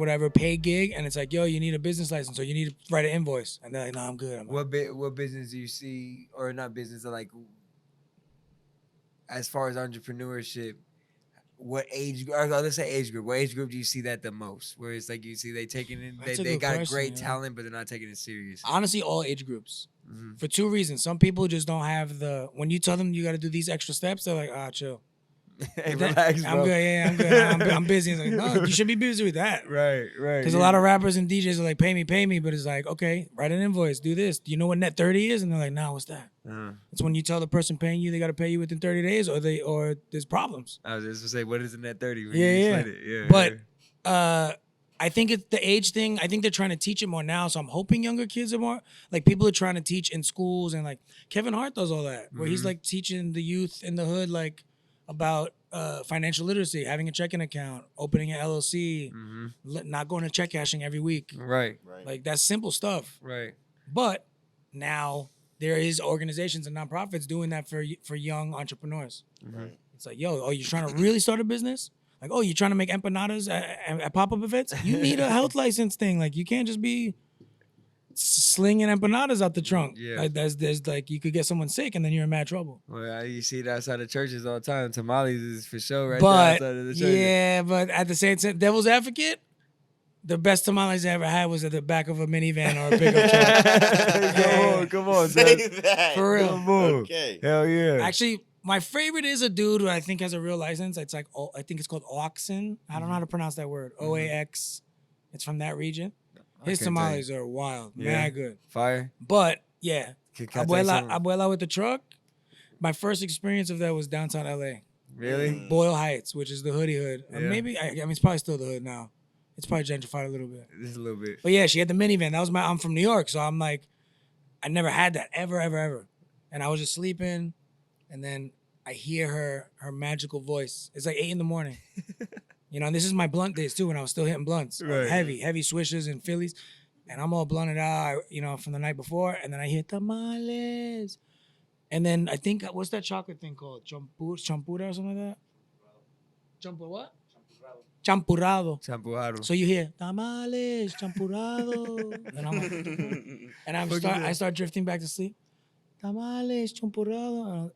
whatever, paid gig, and it's like, yo, you need a business license, or you need to write an invoice, and they're like, no, I'm good. What business do you see, or not business, like as far as entrepreneurship? What age? Or let's say age group. What age group do you see that the most? Where it's like you see they taking it, they got question, great talent, but they're not taking it serious. Honestly, all age groups. For two reasons. Some people just don't have when you tell them you got to do these extra steps, they're like, chill. Hey, relax, bro. I'm good. Yeah, I'm good. I'm busy. It's like, no, you should be busy with that. Right. Because a lot of rappers and DJs are like, pay me. But it's like, okay, write an invoice, do this. Do you know what net 30 is? And they're like, nah, what's that? It's when you tell the person paying you they got to pay you within 30 days, or there's problems. I was just gonna say, what is the net 30? Yeah. But I think it's the age thing. I think they're trying to teach it more now. So I'm hoping younger kids are more like, people are trying to teach in schools, and like Kevin Hart does all that, where he's like teaching the youth in the hood like about financial literacy, having a checking account, opening an LLC, not going to check cashing every week. Right. Like that's simple stuff. Right. But now there is organizations and nonprofits doing that for young entrepreneurs. Right. It's like, yo, you're trying to really start a business? Like, you're trying to make empanadas at pop-up events? You need a health license thing. Like, you can't just be slinging empanadas out the trunk. Yeah. Like, there's like, you could get someone sick and then you're in mad trouble. Well, you see it outside of churches all the time. Tamales is for sure there But outside of the church. yeah, but at the same time, devil's advocate, the best tamales I ever had was at the back of a minivan or a pickup truck. Come on, Say son. that. For real. Come on. Okay. Hell yeah. Actually, my favorite is a dude who I think has a real license. It's like, I think it's called Oxen. I don't know how to pronounce that word. OAX. It's from that region. His can't tell tamales are wild. Yeah. Mad good. Fire. But yeah, Can I tell you something? Abuela with the truck. My first experience of that was downtown LA. Really? Boyle Heights, which is the hoodie hood. And Yeah. maybe, I mean, it's probably still the hood now. It's probably gentrified a little bit. Just a little bit. But yeah, she had the minivan. That was I'm from New York. So I'm like, I never had that ever. And I was just sleeping. And then I hear her magical voice. It's like 8 a.m. And this is my blunt days too, when I was still hitting blunts. Right. Heavy swishes and Phillies. And I'm all blunted out, from the night before. And then I hear tamales. And then I think, what's that chocolate thing called? Champura or something like that? Champur what? Champurrado. Champurrado. So you hear tamales, champurrado. And I'm like, what the fuck? And I start drifting back to sleep. Tamales, champurrado.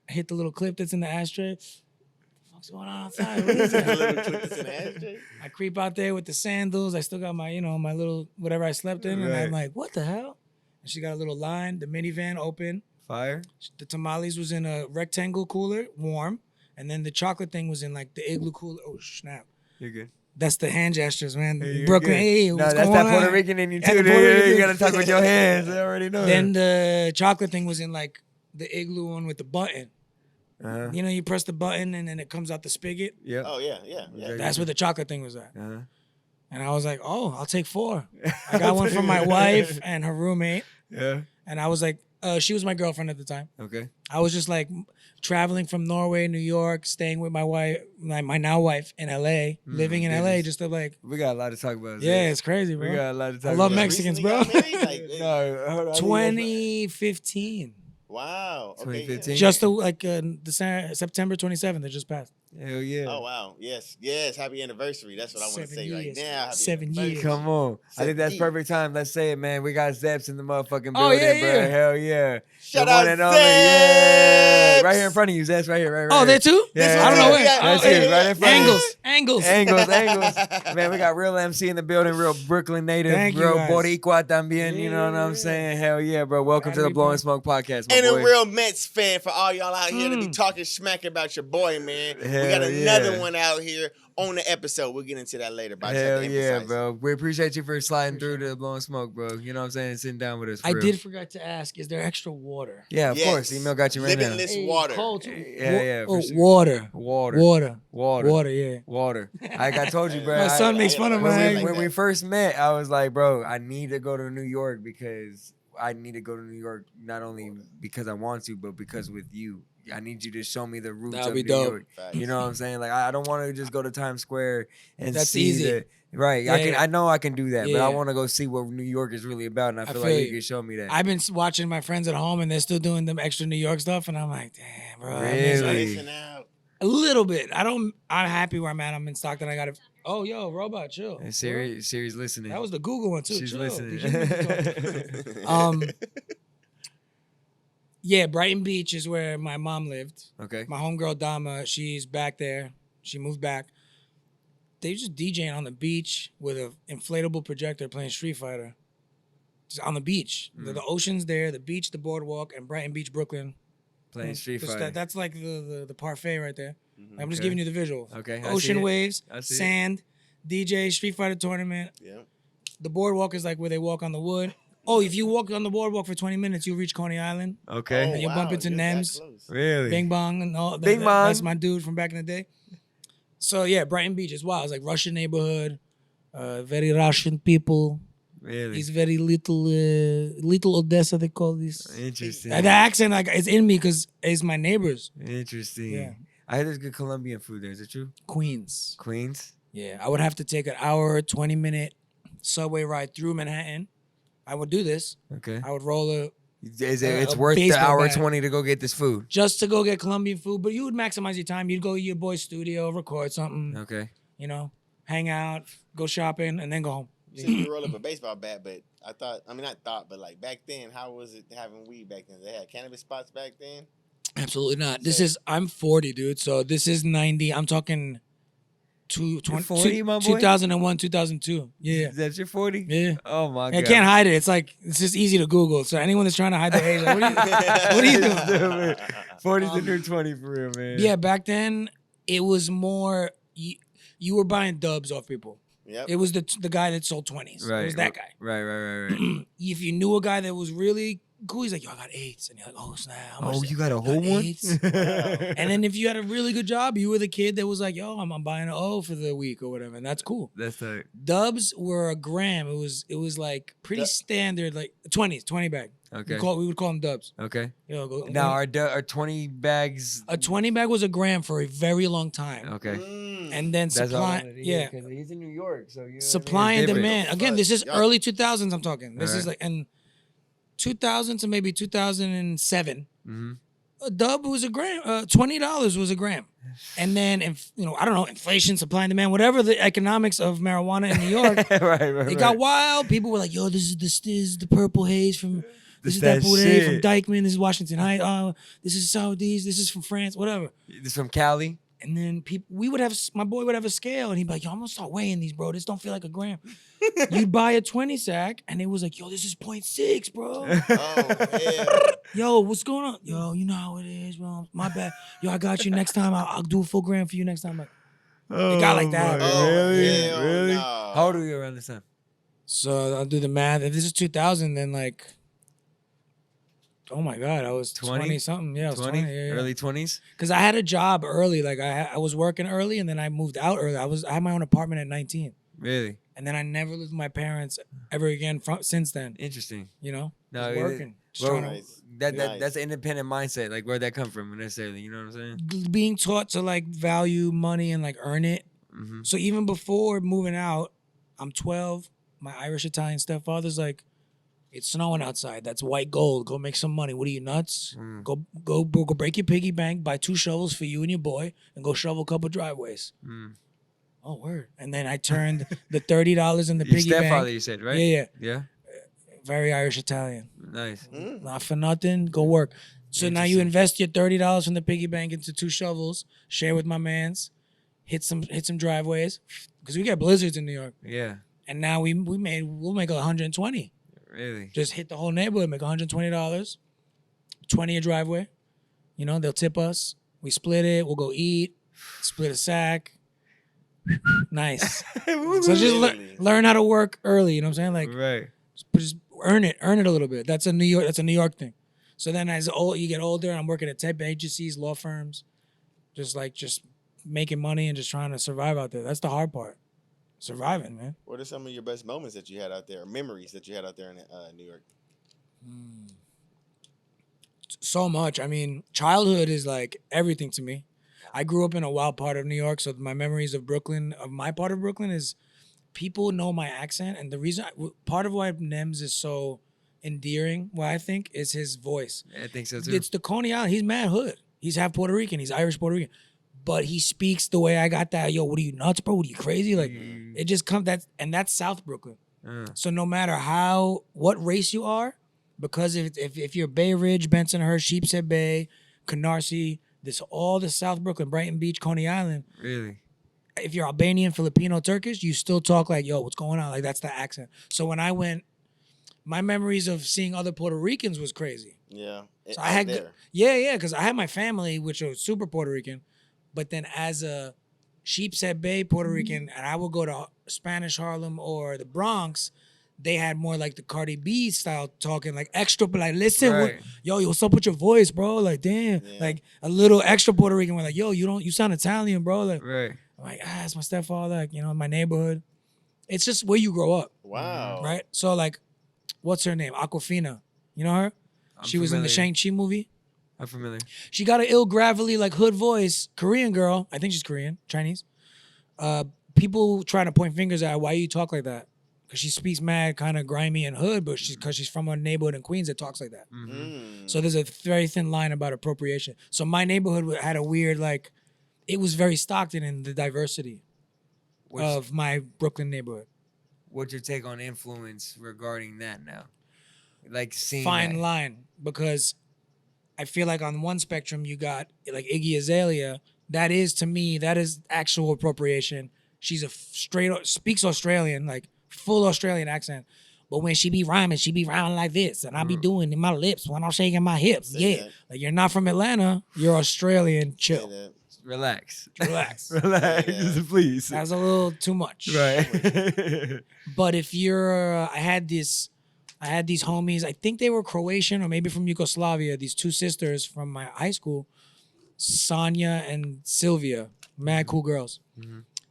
I hit the little clip that's in the ashtray. What the fuck's going on outside? What is that? The little clip that's in the ashtray? I creep out there with the sandals. I still got my, my little whatever I slept in. And Right. I'm like, what the hell? And she got a little line, the minivan open. Fire. The tamales was in a rectangle cooler, warm. And then the chocolate thing was in like the igloo cooler. Oh, snap. You're good. That's the hand gestures, man. Hey, you're Brooklyn, good. hey, No, what's that's going that on? Puerto Rican in you That's too. the Puerto You Rican. gotta talk with your hands. I already know. Then the chocolate thing was in like the igloo one with the button. Uh-huh. You press the button and then it comes out the spigot. Yep. Oh, yeah. That's where the chocolate thing was at. Uh-huh. And I was like, I'll take 4. I got one for my wife and her roommate. Yeah. And I was like, she was my girlfriend at the time. Okay. I was just like traveling from Norway, New York, staying with my wife, my now wife in LA, living in LA, goodness. just to like. We got a lot to talk about. Yeah, Zach. it's crazy, bro. We got a lot to talk I about. love Mexicans, bro. Recently got married? Like, No, hold on. 2015. Wow. Okay. 2015. Just September 27th. It just passed. Hell yeah. Oh, wow. Yes. Happy anniversary. That's what I want to 7 say right years. now. Happy 7 anniversary. years. Come on. I think that's 7 perfect time. Let's say it, man. We got Zeps in the motherfucking building, Oh, yeah, bro. yeah. Hell yeah. Shout The out one and only. Yeah. Zeps. Right here in front of you, Zeps. Right here. Right Oh, here. there too? Yeah, I don't know where. That's Oh, it. Right in front of you. Angles. Angles. Man, we got real MC in the building, real Brooklyn native, Thank you, real guys. Boricua también, you know what I'm saying? Hell yeah, bro. Welcome Glad to the to be Blowing back. Smoke podcast, my And boy. a real Mets fan for all y'all out here to be talking smack about your boy, man. We got Hell another yeah. one out here on the episode. We'll get into that later. But I just Hell had to yeah, emphasize bro. We appreciate you for sliding through to the Blowing Smoke, bro. You know what I'm saying? Sitting down with us. For I real. did forget to ask, is there extra water? Yeah, of Yes. course. Email got you right now. Limitless water. Cold too. Yeah, for sure. Water. Water. Yeah. Water. Like I told you, bro. My son makes fun of When my we- When we first met, I was like, bro, I need to go to New York because I need to go to New York not only because I want to, but because with you. I need you to show me the roots That'd of be New dope. York. Facts. You know what I'm saying? Like I don't want to just go to Times Square and That's see easy. the right. Yeah. I know I can do that, but Yeah. I want to go see what New York is really about, and I feel like feel you you. can show me that. I've been watching my friends at home and they're still doing them extra New York stuff, and I'm like, damn, bro. I miss Really? it. Listen out. A little bit. I'm happy where I'm at. I'm in Stockton. I got Oh, yo, robot, chill. And Siri's listening. That was the Google one too. She's Chill. listening. Did you talk? Yeah, Brighton Beach is where my mom lived. Okay. My homegirl Dama, she's back there. She moved back. They just DJing on the beach with an inflatable projector playing Street Fighter. Just on the beach. The ocean's there, the beach, the boardwalk, and Brighton Beach, Brooklyn. Playing Street Just Fighter. that's like the parfait right there. I'm just Okay. giving you the visual. Okay, I see Ocean it. waves, I see it. sand, DJ, Street Fighter tournament. Yeah. The boardwalk is like where they walk on the wood. Oh, if you walk on the boardwalk for 20 minutes, you'll reach Coney Island. Okay. And you'll bump into you're that Nems. close. Really? Bing Bong and all. Bing Bong. That's my dude from back in the day. So yeah, Brighton Beach is wild. It's like Russian neighborhood, very Russian people. Really? It's very little Odessa. They call this. Interesting. The accent like it's in me because it's my neighbors. Interesting. Yeah. I heard there's good Colombian food there. Is it true? Queens. Queens? Yeah, I would have to take an hour, 20-minute subway ride through Manhattan. I would do this. Okay. I would roll It's a worth the baseball hour bat. 20 to go get this food. just to go get Colombian food, but you would maximize your time. You'd go to your boy's studio, record something, Okay. you know, hang out, go shopping, and then go home. You said you roll up a baseball bat, but but like back then, how was it having weed back then? They had cannabis spots back then? Absolutely not. I'm 40, dude. So this is 90. I'm talking 40, my boy? 2001, 2002. Yeah. That's your 40? Yeah. Oh, my I God. can't hide it. It's just easy to Google. So anyone that's trying to hide their age, like, what are you doing? 40's the new 20 for real, man. Yeah, back then it was more you were buying dubs off people. Yep. It was the guy that sold 20s. Right. It was that guy. Right. If you knew a guy that was really cool, he's like, yo, I got 8s. And you're like, oh, snap. How much Oh, is you that? got a whole one? 8s? And then if you had a really good job, you were the kid that was like, yo, I'm buying an O for the week or whatever. And that's cool. That's like, Dubs were a gram. It was like pretty standard, like 20s, 20 bag. okay. We would call them dubs. Okay. Yo, go, Now, are 20 bags? a 20 bag was a gram for a very long time. Okay. And then That's all I supply, wanted to hear, yeah, 'cause he's in New York, so you know supply and different. demand. Again, this is Yup. early 2000s. I'm talking. This is Alright. like in 2000 to maybe 2007. Mhm. A dub was a gram. $20 was a gram. And then, I don't know, inflation, supply and demand, whatever the economics of marijuana in New York, right. it got wild. People were like, "Yo, this is the purple haze from." This is that that Boudet from shit. Dykeman. This is Washington Heights. Oh, this is Saudis. This is from France. Whatever. This from Cali. And then my boy would have a scale, and he'd be like, "Yo, I'm gonna start weighing these, bro. This don't feel like a gram." You'd buy a 20 sack, and it was like, "Yo, this is 0.6, bro. Oh, hell. Yo, what's going on? Yo, you know how it is, bro. My bad. Yo, I got you next time. I'll do a full gram for you next time." Like, Oh, got like that. my- Oh, really? hell Really? no. How old were you around this time? so I'll do the math. If this is 2000, then like, oh my God, I was 20 something. Yeah, I was 20. Yeah. Early 20s? Because I had a job early. Like I was working early, and then I moved out early. I had my own apartment at 19. Really? And then I never lived with my parents ever again since then. Interesting. You know, No, Just working, just well, trying Nice. that's an independent mindset. Like, where'd that come from necessarily? You know what I'm saying? to being taught to like value money and like earn it. Mm-hmm. So even before moving out, I'm 12. My Irish Italian stepfather's like, it's snowing outside. That's white gold. Go make some money. What are you, nuts? Go break your piggy bank, buy 2 shovels for you and your boy, and go shovel a couple driveways. Oh, word. And then I turned the $30 in the Your piggy stepfather, bank. you said, right? Yeah. Yeah? Very Irish Italian. Nice. Not for nothing. Go work. So now you invest your $30 from the piggy bank into 2 shovels, share with my mans, hit some driveways. Because we get blizzards in New York. Yeah. And now we'll make 120. Really? Just hit the whole neighborhood, make $120, 20 a driveway. You know, they'll tip us. We split it. We'll go eat, split a sack. Nice. So just learn how to work early. You know what I'm saying? Like, Right. just earn it a little bit. That's a New York thing. So then as you get older, I'm working at tech agencies, law firms, just making money and just trying to survive out there. That's the hard part. Surviving, man. What are some of your best moments that you had out there, or memories that you had out there in New York? So much. I mean, childhood is like everything to me. I grew up in a wild part of New York, so my memories of Brooklyn, of my part of Brooklyn, is people know my accent, and the reason, part of why Nems is so endearing, what I think, is his voice. I think so too. It's the Coney Island. He's mad hood. He's half Puerto Rican. He's Irish Puerto Rican. but he speaks the way I got that. Yo, what are you nuts, bro? What are you crazy? Like it just comes that's South Brooklyn. So no matter what race you are, because if you're Bay Ridge, Bensonhurst, Sheepshead Bay, Canarsie, all the South Brooklyn, Brighton Beach, Coney Island. Really? If you're Albanian, Filipino, Turkish, you still talk like, yo, what's going on? Like that's the accent. So when I went, my memories of seeing other Puerto Ricans was crazy. Yeah. So I had because I had my family, which was super Puerto Rican, but then as a Sheepshead Bay Puerto Rican, and I would go to Spanish Harlem or the Bronx, they had more like the Cardi B style talking, like extra, but like listen, Right. yo, what's up with your voice, bro? Like damn, like a little extra Puerto Rican. We're like, yo, you sound Italian, bro. Like, Right. I'm like, it's my stepfather, like, in my neighborhood. It's just where you grow up. Wow. Right? So like, what's her name? Aquafina. You know her? She was in the Shang-Chi movie. I'm familiar. She got an ill, gravelly, like hood voice. Korean girl. I think she's Korean, Chinese. People trying to point fingers at her, why you talk like that? Because she speaks mad, kind of grimy and hood, but because she's from a neighborhood in Queens that talks like that. So there's a very thin line about appropriation. So my neighborhood had a weird, like, it was very Stockton in the diversity of my Brooklyn neighborhood. What's your take on influence regarding that now? Like seeing Fine that. line, because I feel like on one spectrum you got like Iggy Azalea. That is, to me, that is actual appropriation. She's speaks Australian, like full Australian accent. But when she be rhyming like this, and I be doing in my lips when I'm shaking my hips. Yeah, like you're not from Atlanta, you're Australian. Chill, relax. relax. Please. That's a little too much. Right. But if you're, I had these homies. I think they were Croatian or maybe from Yugoslavia. These two sisters from my high school, Sonia and Sylvia, mad cool girls.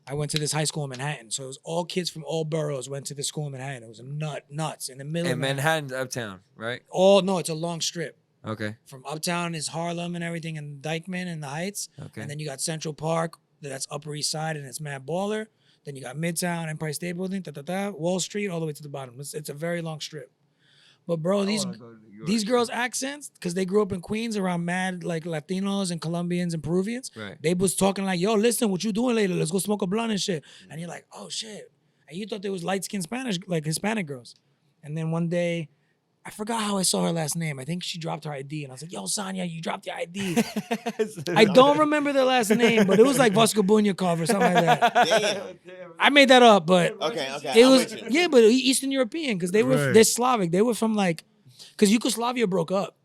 I went to this high school in Manhattan, so it was all kids from all boroughs went to this school in Manhattan. It was nuts in the middle. And of Manhattan's uptown, right? No, it's a long strip. Okay. From uptown is Harlem and everything, and Dykeman and the Heights. Okay. And then you got Central Park, that's Upper East Side, and it's mad baller. Then you got Midtown, Empire State Building, Wall Street, all the way to the bottom. It's a very long strip. But bro, these girls' accents, because they grew up in Queens around mad like Latinos and Colombians and Peruvians. Right. They was talking like, yo, listen, what you doing later? Let's go smoke a blunt and shit. And you're like, oh shit. And you thought they was light-skinned Spanish, like Hispanic girls. And then one day, I forgot how I saw her last name. I think she dropped her ID. And I was like, yo, Sonia, you dropped your ID. I don't remember their last name, but it was like Voskobunyakov or something like that. Damn. I made that up, but Okay. it I'm was, with you. yeah, but Eastern European, because they're Slavic. They were from like, because Yugoslavia broke up.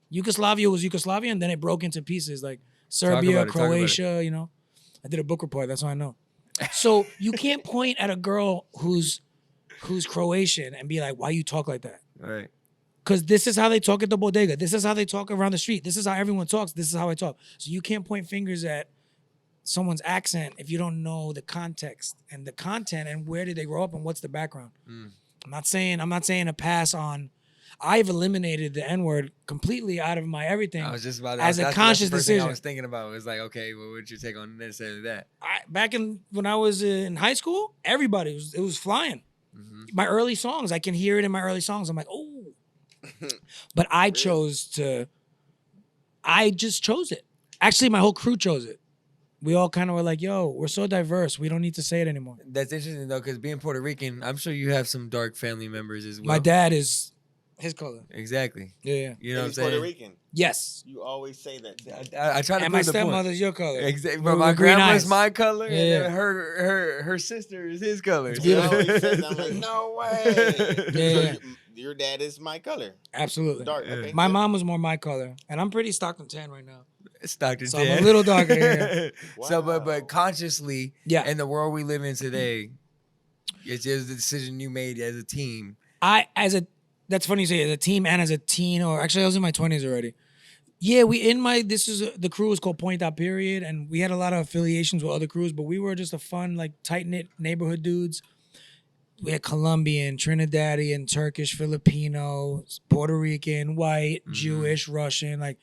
Yugoslavia was Yugoslavia, and then it broke into pieces like Serbia, Croatia, I did a book report. That's all I know. So you can't point at a girl who's Croatian and be like, why you talk like that? Right. Because this is how they talk at the bodega. This is how they talk around the street. This is how everyone talks. This is how I talk. So you can't point fingers at someone's accent if you don't know the context and the content and where did they grow up and what's the background. I'm not saying a pass on. I've eliminated the N-word completely out of my everything. I was just about as a conscious decision. I was thinking about was like, okay, well, what's your take on necessarily that? Back when I was in high school, everybody it was flying. My early songs, I can hear it in my early songs. I'm like, oh. But I just chose it. Actually, my whole crew chose it. We all kind of were like, yo, we're so diverse. We don't need to say it anymore. That's interesting, though, because being Puerto Rican, I'm sure you have some dark family members as well. My dad is his color. Exactly. Yeah. You know what I'm He's saying? Puerto Rican. Yes. You always say that. I try to And my prove the point. stepmother's your color. Exactly. With But my green grandma's eyes. my color, Yeah. and then her sister is his color. It's He beautiful. always says that. I'm like, no way. Yeah. So your dad is my color. Absolutely. Dark. Okay. My good. mom was more my color. And I'm pretty Stockton tan right now. It's Dr. So I'm a little darker here. So, Wow. but consciously, Yeah. in the world we live in today, it's just the decision you made as a team. That's funny you say, as a team and as a teen, or actually I was in my 20s already. Yeah, the crew was called Point Out Period, and we had a lot of affiliations with other crews, but we were just a fun, like, tight-knit neighborhood dudes. We had Colombian, Trinidadian, Turkish, Filipino, Puerto Rican, white, Jewish, Russian. Like,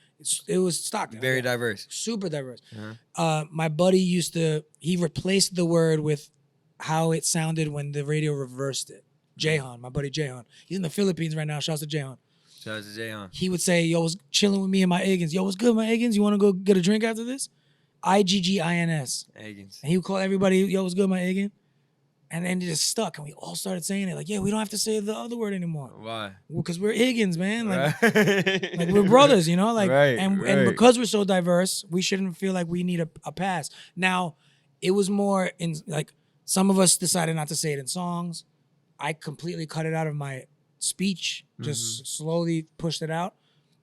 it was Stockton. Very diverse. Super diverse. Uh-huh. My buddy he replaced the word with how it sounded when the radio reversed it. Jahan, my buddy Jahan. He's in the Philippines right now. Shouts to Jahan. Shout out to Jayon. He would say, yo, was chilling with me and my Eggins. Yo, what's good, my Eggins? You want to go get a drink after this? Iggins. Eggins. And he would call everybody, yo, what's good, my Eggin? And then it just stuck, and we all started saying it. Like, yeah, we don't have to say the other word anymore. Why? Because we're Higgins, man. Like, Right. like we're brothers, you know? Like, Right, and right. because we're so diverse, we shouldn't feel like we need a pass. Now, it was more in, like, some of us decided not to say it in songs. I completely cut it out of my speech, just slowly pushed it out,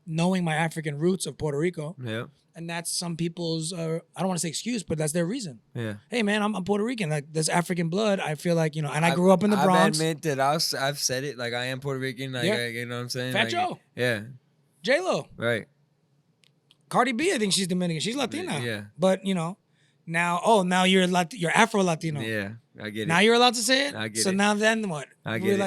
knowing my African roots of Puerto Rico. Yeah. And that's some people's, I don't want to say excuse, but that's their reason. Yeah. Hey, man, I'm Puerto Rican. Like, there's African blood. I feel like, you know, and I grew up in the Bronx. I admit that I've said it. Like, I am Puerto Rican. Like, Yeah. you know what I'm saying? Fat like, Joe. Yeah. J-Lo. Right. Cardi B, I think she's Dominican. She's Latina. Yeah. But, you know, now you're Afro-Latino. Yeah. I get it. Now you're allowed to say it? I get so it. now then what? I get We're it.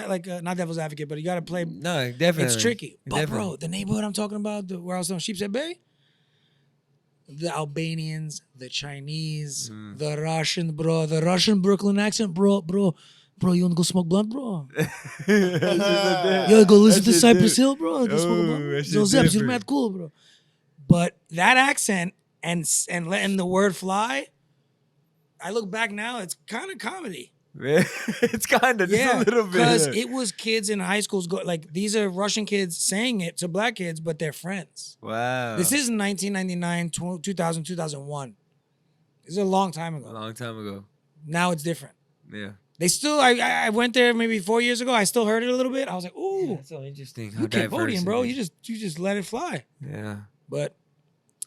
like not devil's advocate, but you got to play. No, definitely. It's tricky. But, Definitely. bro, the neighborhood I'm talking about, where I was on Sheepshead Bay, the Albanians, the Chinese, the Russian, bro, the Russian Brooklyn accent, bro, you want to go smoke blunt, bro? Yo, go listen to Cypress Hill, bro. Go smoke a blunt. that shit Yo, Zeps, you're different. mad cool, bro. But that accent and letting the word fly, I look back now, it's kind of comedy. It's kind of just Yeah, a little bit. because it was kids in high schools like these are Russian kids saying it to black kids, but they're friends. Wow. This is 1999, 2000, 2001. This is a long time a ago. long time ago. Now it's different. Yeah. They still, I went there maybe 4 years ago. I still heard it a little bit. I was like, ooh, That's so interesting. you Cambodian, bro. You just let it fly. Yeah. But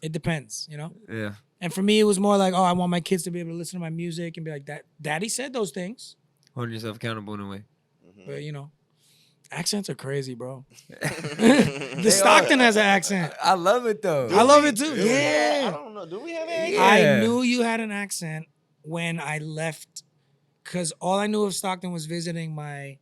it depends, you know? Yeah. And for me, it was more like, oh, I want my kids to be able to listen to my music and be like, Daddy said those things. Holding yourself accountable in a way. But, you know, accents are crazy, bro. They The Stockton are. has an accent. I love it though. I love it too. Do we? Yeah. I don't know. Do we have an Yeah. I knew you had an accent when I left, because all I knew of Stockton was visiting my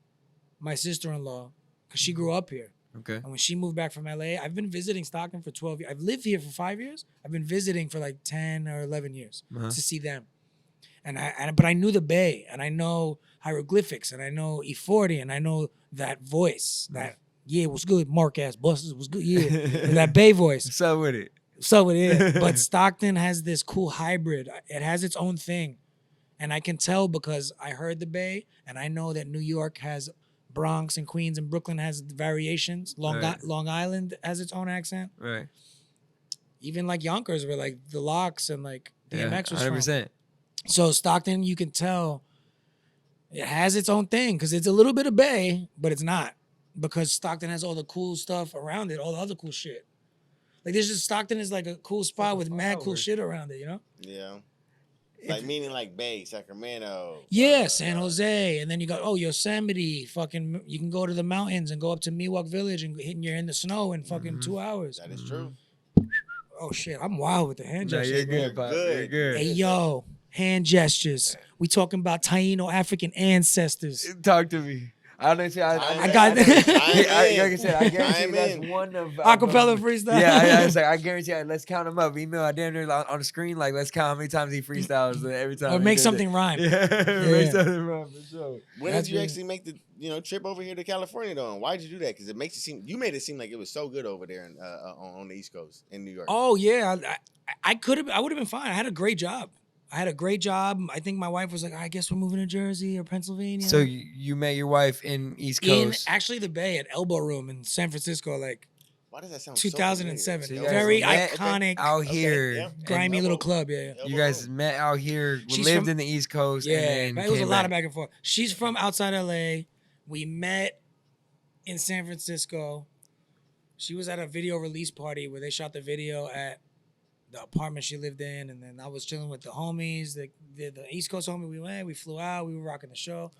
sister-in-law, because she grew up here. Okay. And when she moved back from LA, I've been visiting Stockton for 12 years. I've lived here for 5 years. I've been visiting for like 10 or 11 years Uh-huh. to see them. But I knew the Bay, and I know hieroglyphics, and I know E40, and I know that voice, that, yeah, what's good, Mark ass buses, what's good, yeah, and that Bay voice. So with it. So it is. But Stockton has this cool hybrid. It has its own thing. And I can tell because I heard the Bay, and I know that New York has Bronx and Queens, and Brooklyn has variations. Right. Long Island has its own accent. Right. Even like Yonkers, where like the Locks and like DMX was 100%. from. So Stockton, you can tell it has its own thing because it's a little bit of Bay, but it's not, because Stockton has all the cool stuff around it, all the other cool shit. Like there's just Stockton is like a cool spot with mad cool shit around it, you know? Yeah. Like meaning like Bay, Sacramento. Yeah, San Jose, and then you got Yosemite. Fucking, you can go to the mountains and go up to Miwok Village and you're in the snow in fucking 2 hours. That is true. Oh shit, I'm wild with the hand No, gestures. you're bro. good, Pop. Good. You're good. Hey yo, hand gestures. We talking about Taino African ancestors. Talk to me. I don't say I got like I said, I I'm guarantee that's in. one of Acapella freestyle. Yeah, I was like, I guarantee. Let's count them up. Email I damn near on the screen. Like, let's count how many times he freestyles every time. Or he make does something it. rhyme. Yeah, make something rhyme for sure. When That's did you good. actually make the trip over here to California though? And why'd you do that? Because it makes it seem you made it seem like it was so good over there on the East Coast in New York. Oh yeah, I would have been fine. I had a great job. I think my wife was like, I guess we're moving to Jersey or Pennsylvania. So you met your wife in East in Coast. actually the Bay at Elbow Room in San Francisco, like Why does that sound 2007. So you familiar? guys Very met iconic, out Okay, here. yeah. and grimy little Elbow. club. Yeah, You guys met out here, She's lived from- in the East Coast. yeah. and then It was a came lot of back and forth. She's from outside LA. We met in San Francisco. She was at a video release party where they shot the video at the apartment she lived in, and then I was chilling with the homies, the East Coast homie. We flew out. We were rocking the show.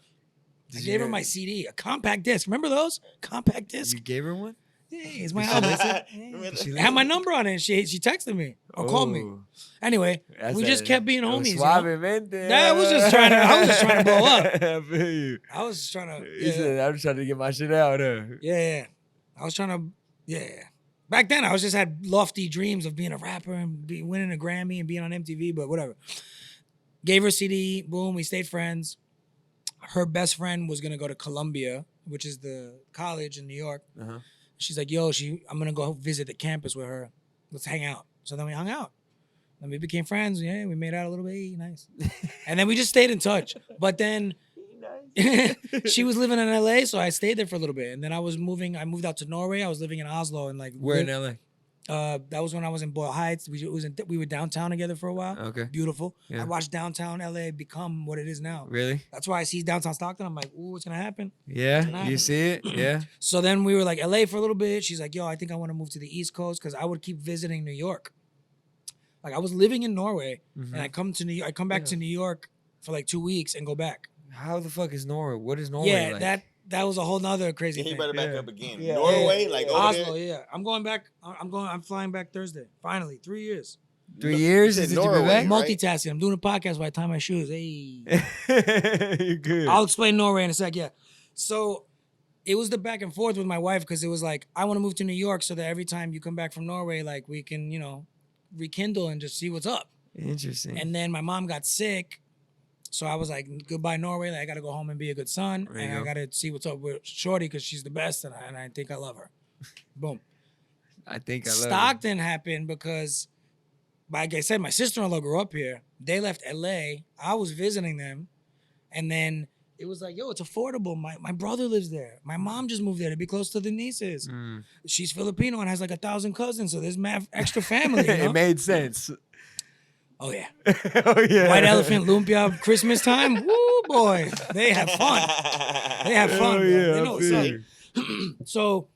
I Did gave her you- my CD, a compact disc. Remember those compact discs? You gave her one? Yeah, it's my Did she album. Remember Yeah. that? It had my number on it. And she texted me or called me. Oh, Anyway, that's we just a- kept being homies. You know? Suavemente. Nah, I was just trying to blow up. I feel you. I was just trying to. He said, I'm just trying to get my shit out. Yeah. I was trying to. Yeah. Back then, I was just had lofty dreams of being a rapper and winning a Grammy and being on MTV, but whatever. Gave her a CD. Boom. We stayed friends. Her best friend was gonna go to Columbia, which is the college in New York. She's like, yo, I'm gonna go visit the campus with her. Let's hang out. So then we hung out. And we became friends. Yeah, we made out a little bit. Hey, nice. And then we just stayed in touch. But then she was living in LA, so I stayed there for a little bit. And then I moved out to Norway. I was living in Oslo and like Where in LA? that was when I was in Boyle Heights. We were downtown together for a while. Okay. Beautiful. Yeah. I watched downtown LA become what it is now. Really? That's why I see downtown Stockton. I'm like, ooh, what's gonna happen? Yeah. happen. You see it? Yeah. So then we were like LA for a little bit. She's like, yo, I think I want to move to the East Coast because I would keep visiting New York. Like I was living in Norway and I come back to New York for like 2 weeks and go back. How the fuck is Norway? What is Norway Yeah, like? that was a whole nother crazy He thing. better back up again. Yeah. Norway, like over Oslo, there. yeah. I'm going back. I'm flying back Thursday. Finally, 3 years. 3 years You said since you been Norway, back? right? Multitasking. I'm doing a podcast while I tie my shoes. Hey. You're good. I'll explain Norway in a sec. Yeah. So it was the back and forth with my wife because it was like I want to move to New York so that every time you come back from Norway, like we can, rekindle and just see what's up. Interesting. And then my mom got sick, so I was like, goodbye Norway. Like, I gotta go home and be a good son, There you and I go. gotta see what's up with Shorty because she's the best, and I think I love her. Boom. I think I love Stockton happened because, like I said, my sister-in-law grew up here. They left LA. I was visiting them, and then it was like, yo, it's affordable. My brother lives there. My mom just moved there to be close to the nieces. Mm. She's Filipino and has like 1,000 cousins, so there's extra family. You know? It made sense. Oh yeah, Oh yeah. White Elephant Lumpia Christmas time. Woo boy, they have fun. They have fun. Oh Bro. yeah. They know I what's feel up. you. So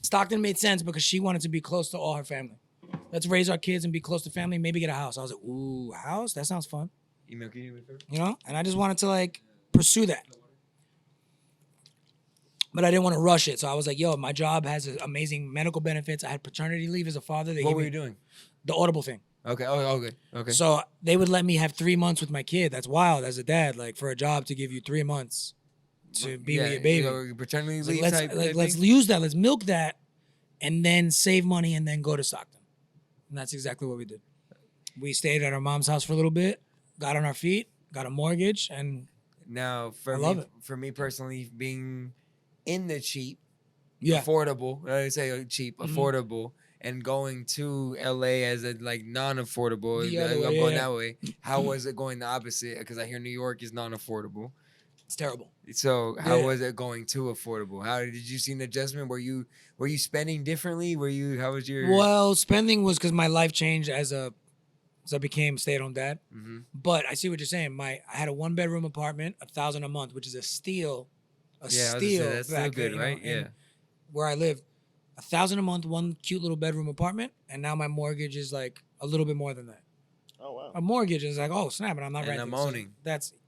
Stockton made sense because she wanted to be close to all her family. Let's raise our kids and be close to family. Maybe get a house. I was like, ooh, house? That sounds fun. Email, can you refer? And I just wanted to like pursue that. But I didn't want to rush it. So I was like, yo, my job has amazing medical benefits. I had paternity leave as a father. They What gave were me you doing? the Audible thing. Okay. Oh, good. Okay. So they would let me have 3 months with my kid. That's wild as a dad, like for a job to give you 3 months to be with your baby. So paternity It's leave like, type. let's use that. Let's milk that, and then save money, and then go to Stockton. And that's exactly what we did. We stayed at our mom's house for a little bit, got on our feet, got a mortgage, and Now, I love it. For me personally, being in the cheap, yeah, affordable. I say cheap, Mhm. affordable, and going to LA as a like non-affordable. The other I'm way, going yeah. that way. How was it going the opposite? Because I hear New York is non-affordable. it's terrible. So how Yeah. was it going to affordable? How did you see an adjustment? Were you spending differently? How was your? Well, spending was because my life changed as I became stay-at-home dad. Mhm. But I see what you're saying. I had a 1-bedroom apartment, $1,000 a month, which is a steal. Yeah, I was gonna say, that's still back good, then, right? in Yeah. Where I lived, $1,000 a month, one cute little bedroom apartment, and now my mortgage is like a little bit more than that. Oh wow. A mortgage is like, oh snap, and I'm not And renting. I'm so owning.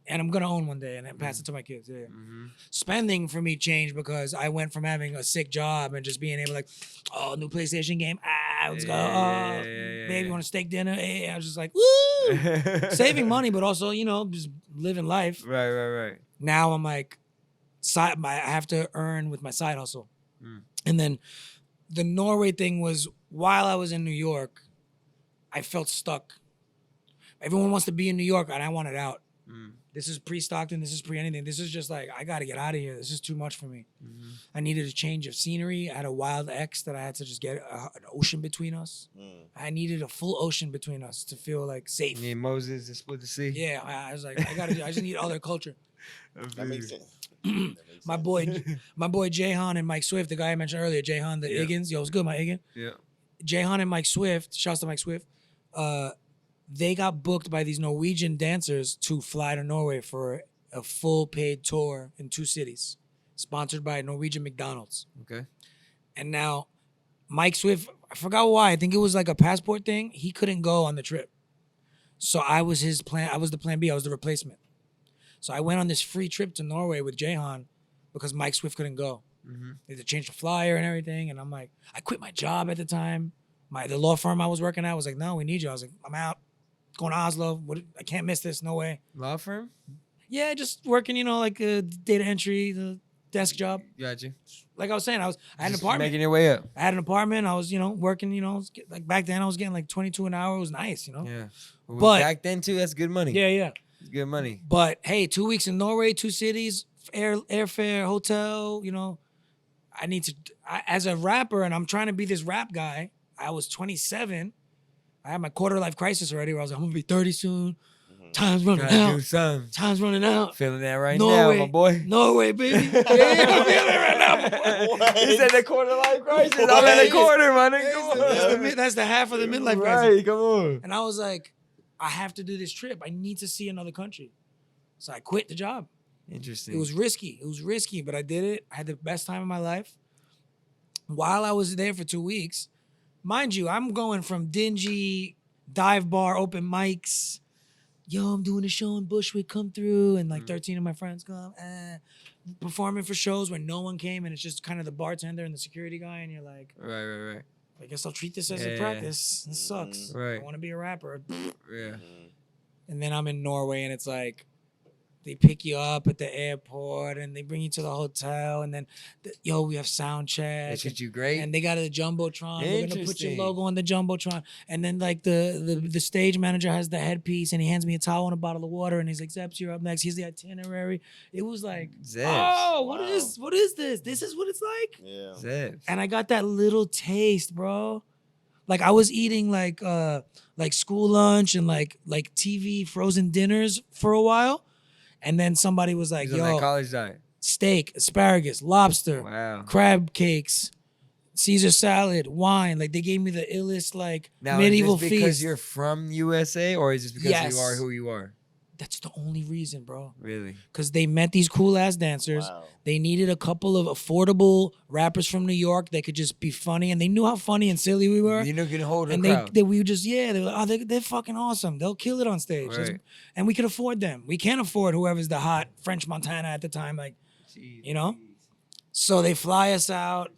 and I'm gonna own one day and then pass it to my kids. Yeah. Mm-hmm. Spending for me changed because I went from having a sick job and just being able to like, oh, new PlayStation game, let's go. Yeah, Oh, yeah, baby, yeah. want a steak dinner? Hey, I was just like, woo, saving money, but also just living life. Right. Now I'm like, I have to earn with my side hustle. Mm. And then the Norway thing was while I was in New York, I felt stuck. Everyone wants to be in New York and I wanted out. Mm. This is pre-Stockton. This is pre-anything. This is just like, I got to get out of here. This is too much for me. Mm-hmm. I needed a change of scenery. I had a wild ex that I had to just get an ocean between us. Mm. I needed a full ocean between us to feel like safe. You need Moses to split the sea. Yeah, I was like, I just need other culture. That makes sense. That makes My sense. boy Jahan and Mike Swift, the guy I mentioned earlier, Jahan, the Yeah. Iggins. Yo, what's good, my Iggin? Yeah. Jahan and Mike Swift, shouts to Mike Swift, they got booked by these Norwegian dancers to fly to Norway for a full paid tour in 2 cities, sponsored by Norwegian McDonald's. Okay. And now Mike Swift, I forgot why. I think it was like a passport thing. He couldn't go on the trip. So I was his plan. I was the plan B. I was the replacement. So I went on this free trip to Norway with Jahan because Mike Swift couldn't go. Mm-hmm. They had to change the flyer and everything. And I'm like, I quit my job at the time. The law firm I was working at was like, no, we need you. I was like, I'm out. Going to Oslo. I can't miss this. No way. Law firm? Yeah, just working, like data entry, the desk job. Got you. Like I was saying, I had an Just apartment. making your way up. I had an apartment. I was, working, like back then I was getting like 22 an hour. It was nice, Yeah. Well, But- back then too, that's good money. Yeah. It's good money. But hey, 2 weeks in Norway, 2 cities, airfare, hotel, as a rapper, and I'm trying to be this rap guy. I was 27. I had my quarter life crisis already where I was like, I'm gonna be 30 soon. Time's running Gotta do out. something. Time's running out. Feeling that right Norway, now, my boy. Norway, baby. Yeah, I'm feeling it right now, boy. What? He said the quarter life crisis. I'm What? at a quarter, man. Come That's the half of the midlife on. crisis. Right, come on. And I was like, I have to do this trip. I need to see another country. So I quit the job. Interesting. It was risky, but I did it. I had the best time of my life. While I was there for 2 weeks, mind you, I'm going from dingy dive bar open mics. Yo, I'm doing a show in Bushwick, come through, and like 13 of my friends come. Performing for shows where no one came, and it's just kind of the bartender and the security guy, and you're like, Right. I guess I'll treat this as a practice. This sucks. Right. I want to be a rapper. Yeah. And then I'm in Norway, and it's like, they pick you up at the airport and they bring you to the hotel, and then, we have sound check. They treat you great. And they got a jumbotron. We're gonna put your Interesting. logo on the jumbotron. And then like the stage manager has the headpiece, and he hands me a towel and a bottle of water, and he's like, Zeps, you're up next. Here's the itinerary. It was like, Zeps. oh, Wow. what is this? This is what it's like. Yeah. Zeps. And I got that little taste, bro. Like I was eating like school lunch and like TV frozen dinners for a while. And then somebody was like, He's on that yo, college diet. steak, asparagus, lobster, Wow. crab cakes, Caesar salad, wine. Like they gave me the illest like Now, medieval is this because feast. you're from USA, or is this because Yes. you are who you are? That's the only reason, bro. Really? Because they met these cool ass dancers. Wow. They needed a couple of affordable rappers from New York that could just be funny, and they knew how funny and silly we were. You know, can hold a And crowd. we were just, they were like, oh, they're fucking awesome. They'll kill it on stage. Right. And we could afford them. We can't afford whoever's the hot French Montana at the time. Like, you know? So they fly us out.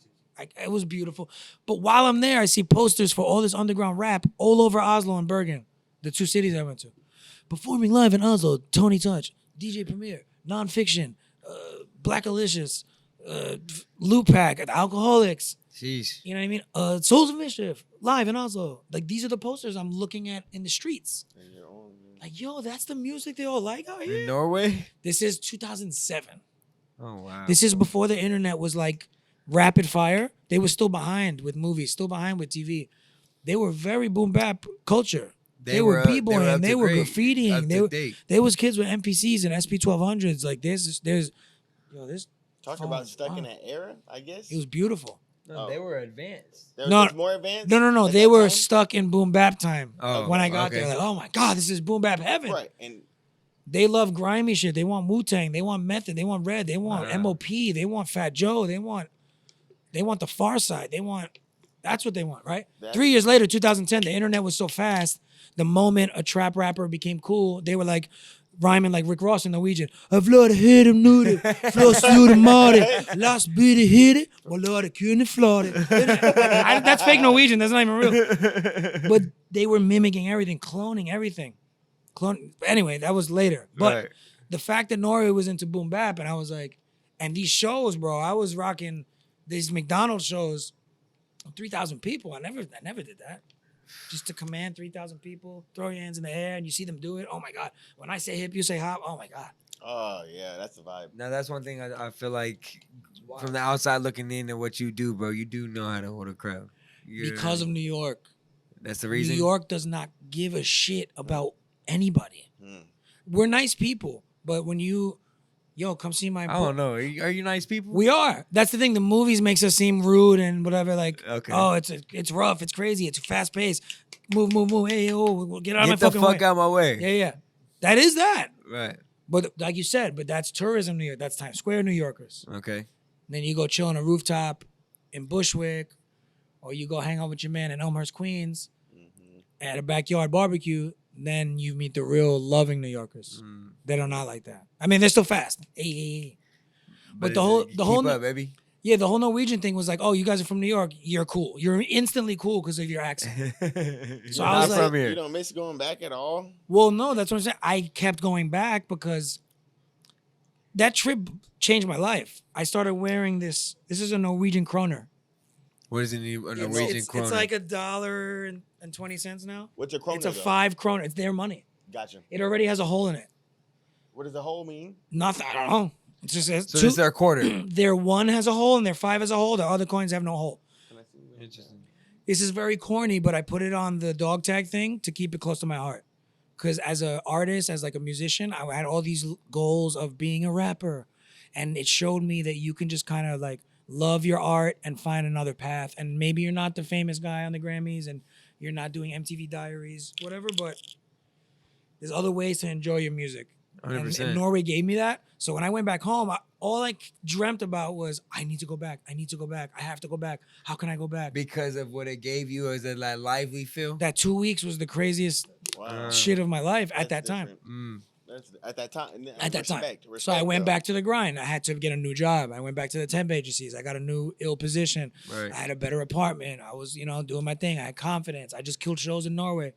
It was beautiful. But while I'm there, I see posters for all this underground rap all over Oslo and Bergen, the 2 cities I went to. Performing live in Oslo, Tony Touch, DJ Premier, Nonfiction, Black Alicious, Loop Pack, Alcoholics. Jeez. You know what I mean? Souls of Mischief, live in Oslo. Like, these are the posters I'm looking at in the streets. Like, yo, that's the music they all like out In here? Norway? This is 2007. Oh, wow. This is before the internet was like rapid fire. They were still behind with movies, still behind with TV. They were very boom bap culture. They were b-boying. They were graffitiing. There was kids with MPCs and SP1200s. Like, there's Talk about stuck in that era, I guess. it was beautiful. No, they were advanced. There No, was more advanced. No. at They that were time? stuck in boom bap time. Oh, When I got okay. there, like, oh my God, this is boom bap heaven. Right, and They love grimy shit. They want Wu-Tang. They want Method. They want Red. They want Wow. MOP. They want Fat Joe. They want the Far Side. That's what they want, right? 3 years later, 2010, the internet was so fast. The moment a trap rapper became cool, they were like rhyming like Rick Ross in Norwegian. I've loved to hit him nude, floss through the muddy, last bit of hit it, or Lord, I couldn't flood it. That's fake Norwegian. That's not even real. But they were mimicking everything, cloning everything. Anyway, that was later. But Right. the fact that Norway was into boom bap, and I was like, and these shows, bro, I was rocking these McDonald's shows, 3,000 people. I never did that. Just to command 3,000 people, throw your hands in the air, and you see them do it. Oh my God! When I say hip, you say hop. Oh my God! oh yeah, that's the vibe. Now, that's one thing I feel like from the outside looking in at what you do, bro, you do know how to hold a crowd. Because of New York. That's the reason. New York does not give a shit about anybody. Hmm. We're nice people, but when come see my. I don't know. Are you nice people? We are. That's the thing. The movies makes us seem rude and whatever. Like, Okay. oh, it's rough, it's crazy, it's fast paced. Move. Hey, we'll get out of my Get the fucking fuck way. out my way. Yeah. That is that. Right. But like you said, that's tourism New York. That's Times Square New Yorkers. Okay. Then you go chill on a rooftop in Bushwick, or you go hang out with your man in Elmhurst, Queens, at a backyard barbecue. Then you meet the real loving New Yorkers. That are not like that. I mean, they're still fast. Hey. But the whole keep up, baby. Yeah, the whole Norwegian thing was like, oh, you guys are from New York. You're cool. You're instantly cool because of your accent. So I was Not like, from here. You don't miss going back at all? well, no, that's what I'm saying. I kept going back because that trip changed my life. I started wearing this. This is a Norwegian kroner. What is it? A Norwegian It's kroner? like $1.20 now. What's your kroner? It's a though? 5 kroner. It's their money. Gotcha. It already has a hole in it. What does the hole mean? Nothing. I don't know. It's just so this is their quarter. their 1 has a hole and their 5 has a hole. The other coins have no hole. Can I see that? Interesting. this is very corny, but I put it on the dog tag thing to keep it close to my heart. Because as an artist, as like a musician, I had all these goals of being a rapper. And it showed me that you can just kind of like love your art and find another path. And maybe you're not the famous guy on the Grammys and you're not doing MTV Diaries, whatever, but there's other ways to enjoy your music. 100%. And Norway gave me that. So when I went back home, all I dreamt about was, I need to go back. I need to go back. I have to go back. How can I go back? Because of what it gave you as a like lively feel. That 2 weeks was the craziest Wow. shit of my life at That's that time. different. That's at that time. At that time. Respect, So I went though. back to the grind. I had to get a new job. I went back to the temp agencies. I got a new ill position. Right. I had a better apartment. I was, doing my thing. I had confidence. I just killed shows in Norway.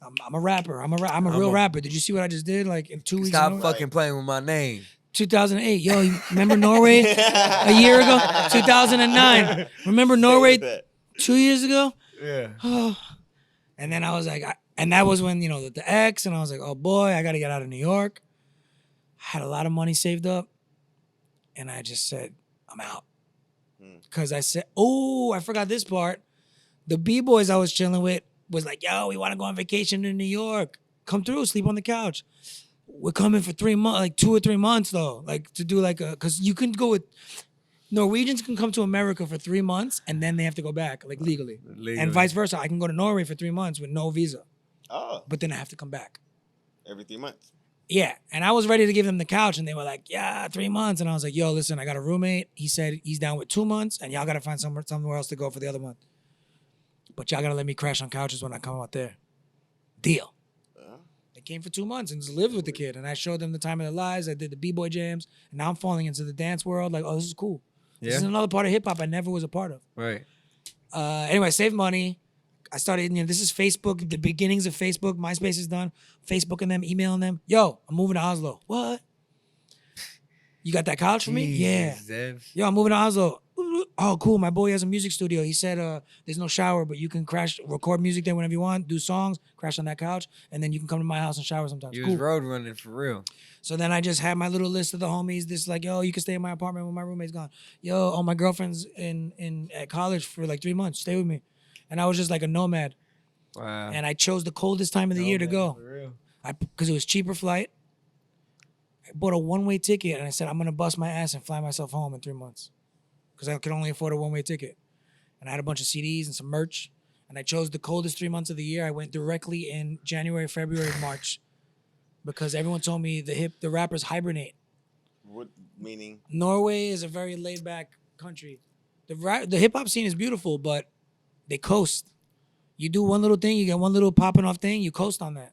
I'm a rapper. I'm a real rapper. Did you see what I just did? Like in 2 weeks. Stop fucking playing with my name. 2008. Yo, you remember Norway a year ago? 2009. Remember Norway 2 years ago? Yeah. Oh. And then I was like, and that was when, the ex, and I was like, oh boy, I got to get out of New York. I had a lot of money saved up. And I just said, I'm out. Because I said, oh, I forgot this part. The B-boys I was chilling with was like, yo, we want to go on vacation to New York. Come through, sleep on the couch. We're coming for 3 months, like 2 or 3 months though. Like to do because you can go with, Norwegians can come to America for 3 months and then they have to go back, like legally. And vice versa. I can go to Norway for 3 months with no visa. Oh. But then I have to come back. Every 3 months. Yeah. And I was ready to give them the couch and they were like, yeah, 3 months. And I was like, yo, listen, I got a roommate. He said he's down with 2 months and y'all got to find somewhere else to go for the other month. But y'all got to let me crash on couches when I come out there. Deal. They came for 2 months and just lived with the kid. And I showed them the time of their lives. I did the B-boy jams. And now I'm falling into the dance world. Like, oh, this is cool. This is another part of hip-hop I never was a part of. Right. Anyway, I saved money. I started, this is Facebook, the beginnings of Facebook. MySpace is done. Facebooking them, emailing them. Yo, I'm moving to Oslo. What? You got that couch for me? Yeah. Zeps. Yo, I'm moving to Oslo. Oh, cool. My boy has a music studio. He said there's no shower, but you can record music there whenever you want, do songs, crash on that couch, and then you can come to my house and shower sometimes. You Cool. was road running for real. So then I just had my little list of the homies. This like, yo, you can stay in my apartment when my roommate's gone. Yo, all my girlfriends at college for like 3 months. Stay with me. And I was just like a nomad. Wow. And I chose the coldest time of the year to go. For real. Because it was cheaper flight. I bought a one-way ticket and I said, I'm going to bust my ass and fly myself home in 3 months. Because I could only afford a one-way ticket. And I had a bunch of CDs and some merch. And I chose the coldest 3 months of the year. I went directly in January, February, March. Because everyone told me the rappers hibernate. What meaning? Norway is a very laid-back country. The hip-hop scene is beautiful, but they coast. You do one little thing, you get one little popping off thing, you coast on that.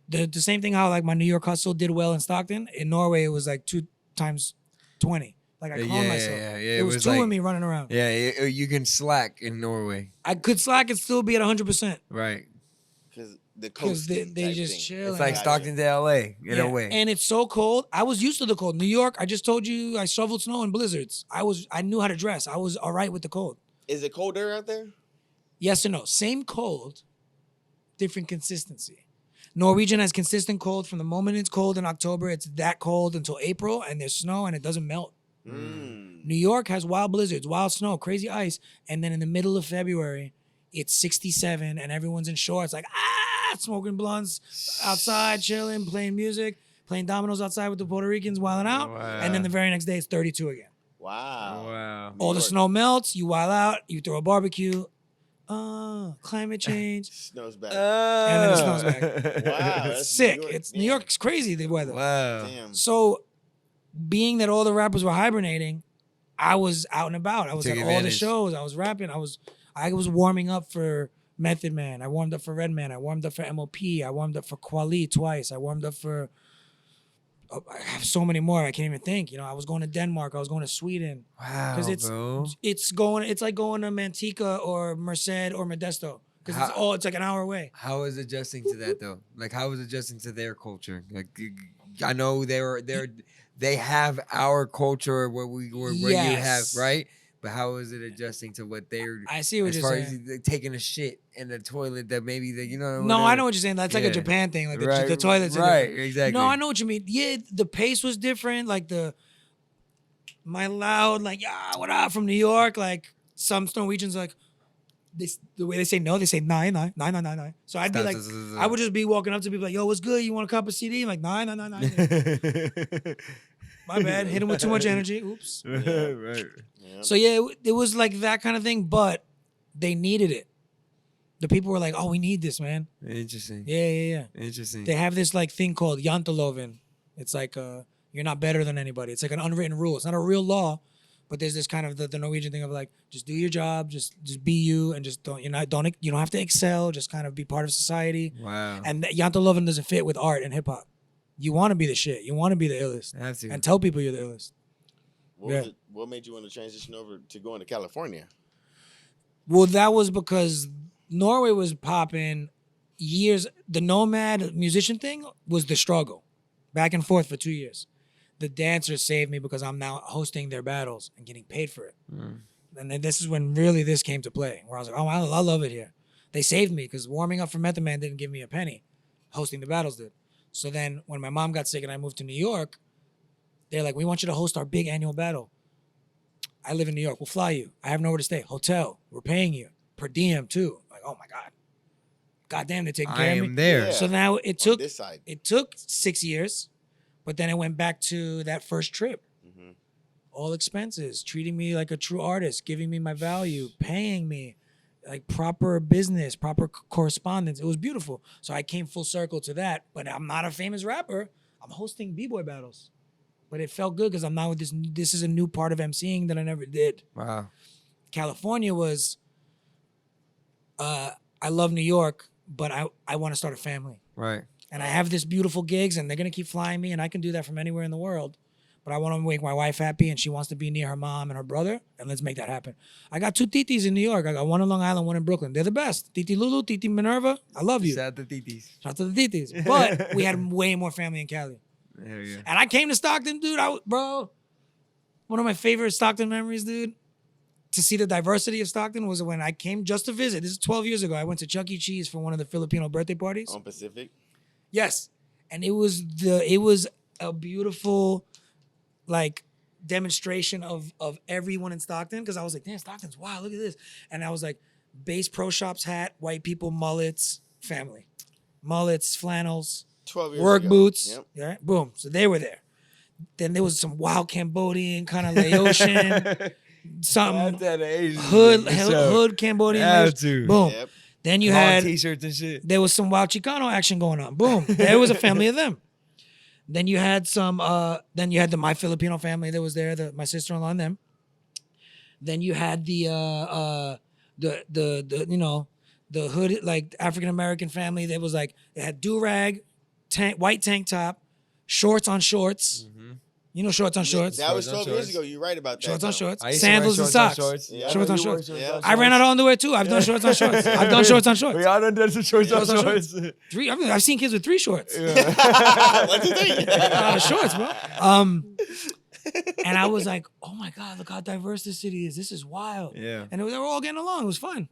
The same thing how like my New York hustle did well in Stockton. In Norway, it was like 2 times 20. Like I cloned myself. Yeah. It was two like, of me running around. Yeah, you can slack in Norway. I could slack and still be at 100%. Right. Because Because they just chill. It's and like Stockton to LA in a way. And it's so cold. I was used to the cold. New York, I just told you I shoveled snow in blizzards. I knew how to dress. I was all right with the cold. Is it colder out there? Yes or no? Same cold, different consistency. Norwegian has consistent cold from the moment it's cold in October. It's that cold until April, and there's snow, and it doesn't melt. New York has wild blizzards, wild snow, crazy ice, and then in the middle of February, it's 67, and everyone's in shorts, like smoking blunts outside, chilling, playing music, playing dominoes outside with the Puerto Ricans, wilding out, and then the very next day it's 32 again. Wow. All the snow melts, you wild out, you throw a barbecue. Climate change. Snow's back. And then it snows back. Wow. It's sick. New York's crazy, the weather. Wow. Damn. So, being that all the rappers were hibernating, I was out and about. I was at all the shows. I was rapping. I was warming up for Method Man. I warmed up for Redman. I warmed up for MOP. I warmed up for Kweli twice. I warmed up for I have so many more. I can't even think. I was going to Denmark. I was going to Sweden. Wow, bro. It's like going to Manteca or Merced or Modesto. Because it's like an hour away. How is adjusting to that though? Like how is adjusting to their culture? Like I know they have our culture where you have, right? But how is it adjusting to what they're? I see what you're saying. As taking a shit in the toilet that maybe No, I know what you're saying. That's like a Japan thing. Like the toilets. Right, exactly. No, I know what you mean. Yeah, the pace was different. Like my loud, like, yeah, what up from New York? Like some Norwegians like, the way they say no, they say nine. So I'd be like, I would just be walking up to people like, yo, what's good? You want a cup of CD? I'm like, nine. My bad. Hit him with too much energy. Oops. Right. Yeah. So yeah, it was like that kind of thing, but they needed it. The people were like, oh, we need this, man. Interesting. Yeah. Interesting. They have this like thing called janteloven. It's like you're not better than anybody. It's like an unwritten rule. It's not a real law, but there's this kind of the Norwegian thing of like, just do your job, just be you, and just you don't have to excel. Just kind of be part of society. Wow. And janteloven doesn't fit with art and hip hop. You want to be the shit. You want to be the illest. I have to. And tell people you're the illest. What made you want to transition over to going to California? Well, that was because Norway was popping years. The nomad musician thing was the struggle. Back and forth for 2 years. The dancers saved me because I'm now hosting their battles and getting paid for it. And then this is when really this came to play, where I was like, oh, I love it here. They saved me because warming up for Method Man didn't give me a penny. Hosting the battles did. So then when my mom got sick and I moved to New York, they're like, we want you to host our big annual battle. I live in New York. We'll fly you. I have nowhere to stay. Hotel. We're paying you. Per diem, too. Like, oh, my God. God damn, they're taking care of me. I am there. Yeah. So now it took this side. It took 6 years, but then it went back to that first trip. Mm-hmm. All expenses, treating me like a true artist, giving me my value, paying me, like proper business, proper correspondence. It was beautiful. So I came full circle to that, but I'm not a famous rapper. I'm hosting B-boy battles. But it felt good because I'm now with this. This is a new part of emceeing that I never did. Wow. California was, I love New York, but I want to start a family. Right. And I have this beautiful gigs, and they're going to keep flying me, and I can do that from anywhere in the world. But I want to make my wife happy, and she wants to be near her mom and her brother, and let's make that happen. I got 2 titis in New York. I got one in Long Island, one in Brooklyn. They're the best. Titi Lulu, Titi Minerva. I love you. Shout out to Titis. Shout out to the titis. But we had way more family in Cali. There you go. And I came to Stockton, dude. Bro, one of my favorite Stockton memories, dude, to see the diversity of Stockton was when I came just to visit. This is 12 years ago. I went to Chuck E. Cheese for one of the Filipino birthday parties. On Pacific? Yes. And it was a beautiful, like, demonstration of everyone in Stockton, because I was like, damn, Stockton's wild, look at this. And I was like, Bass Pro Shops hat, white people, mullets, family. Mullets, flannels, 12 years work ago. boots. Yep. Yeah, boom. So they were there. Then there was some wild Cambodian kind of Laotian, something hood Cambodian. Have to. Boom. Yep. Then you Long had t-shirts and shit. there was some wild Chicano action going on. Boom. There was a family of them. Then you had then you had the My Filipino family that was there, my sister-in-law and them. Then you had the you know, the hood, like African American family that was like, it had do-rag, white tank top, shorts on shorts. You know, shorts on shorts. That was Shorts 12 on years shorts. ago. You're right about that. Shorts on though. shorts. I used to wear Sandals and shorts on socks. shorts. Yeah. Shorts on You wore shorts. Yeah. I ran out of underwear too. I've done shorts on shorts. I've done shorts on shorts. We all done some shorts on Shorts on shorts. I've seen kids with 3 shorts. What's the thing? Shorts, bro. And I was like, oh my God, look how diverse this city is. This is wild. Yeah. And they were all getting along. It was fun.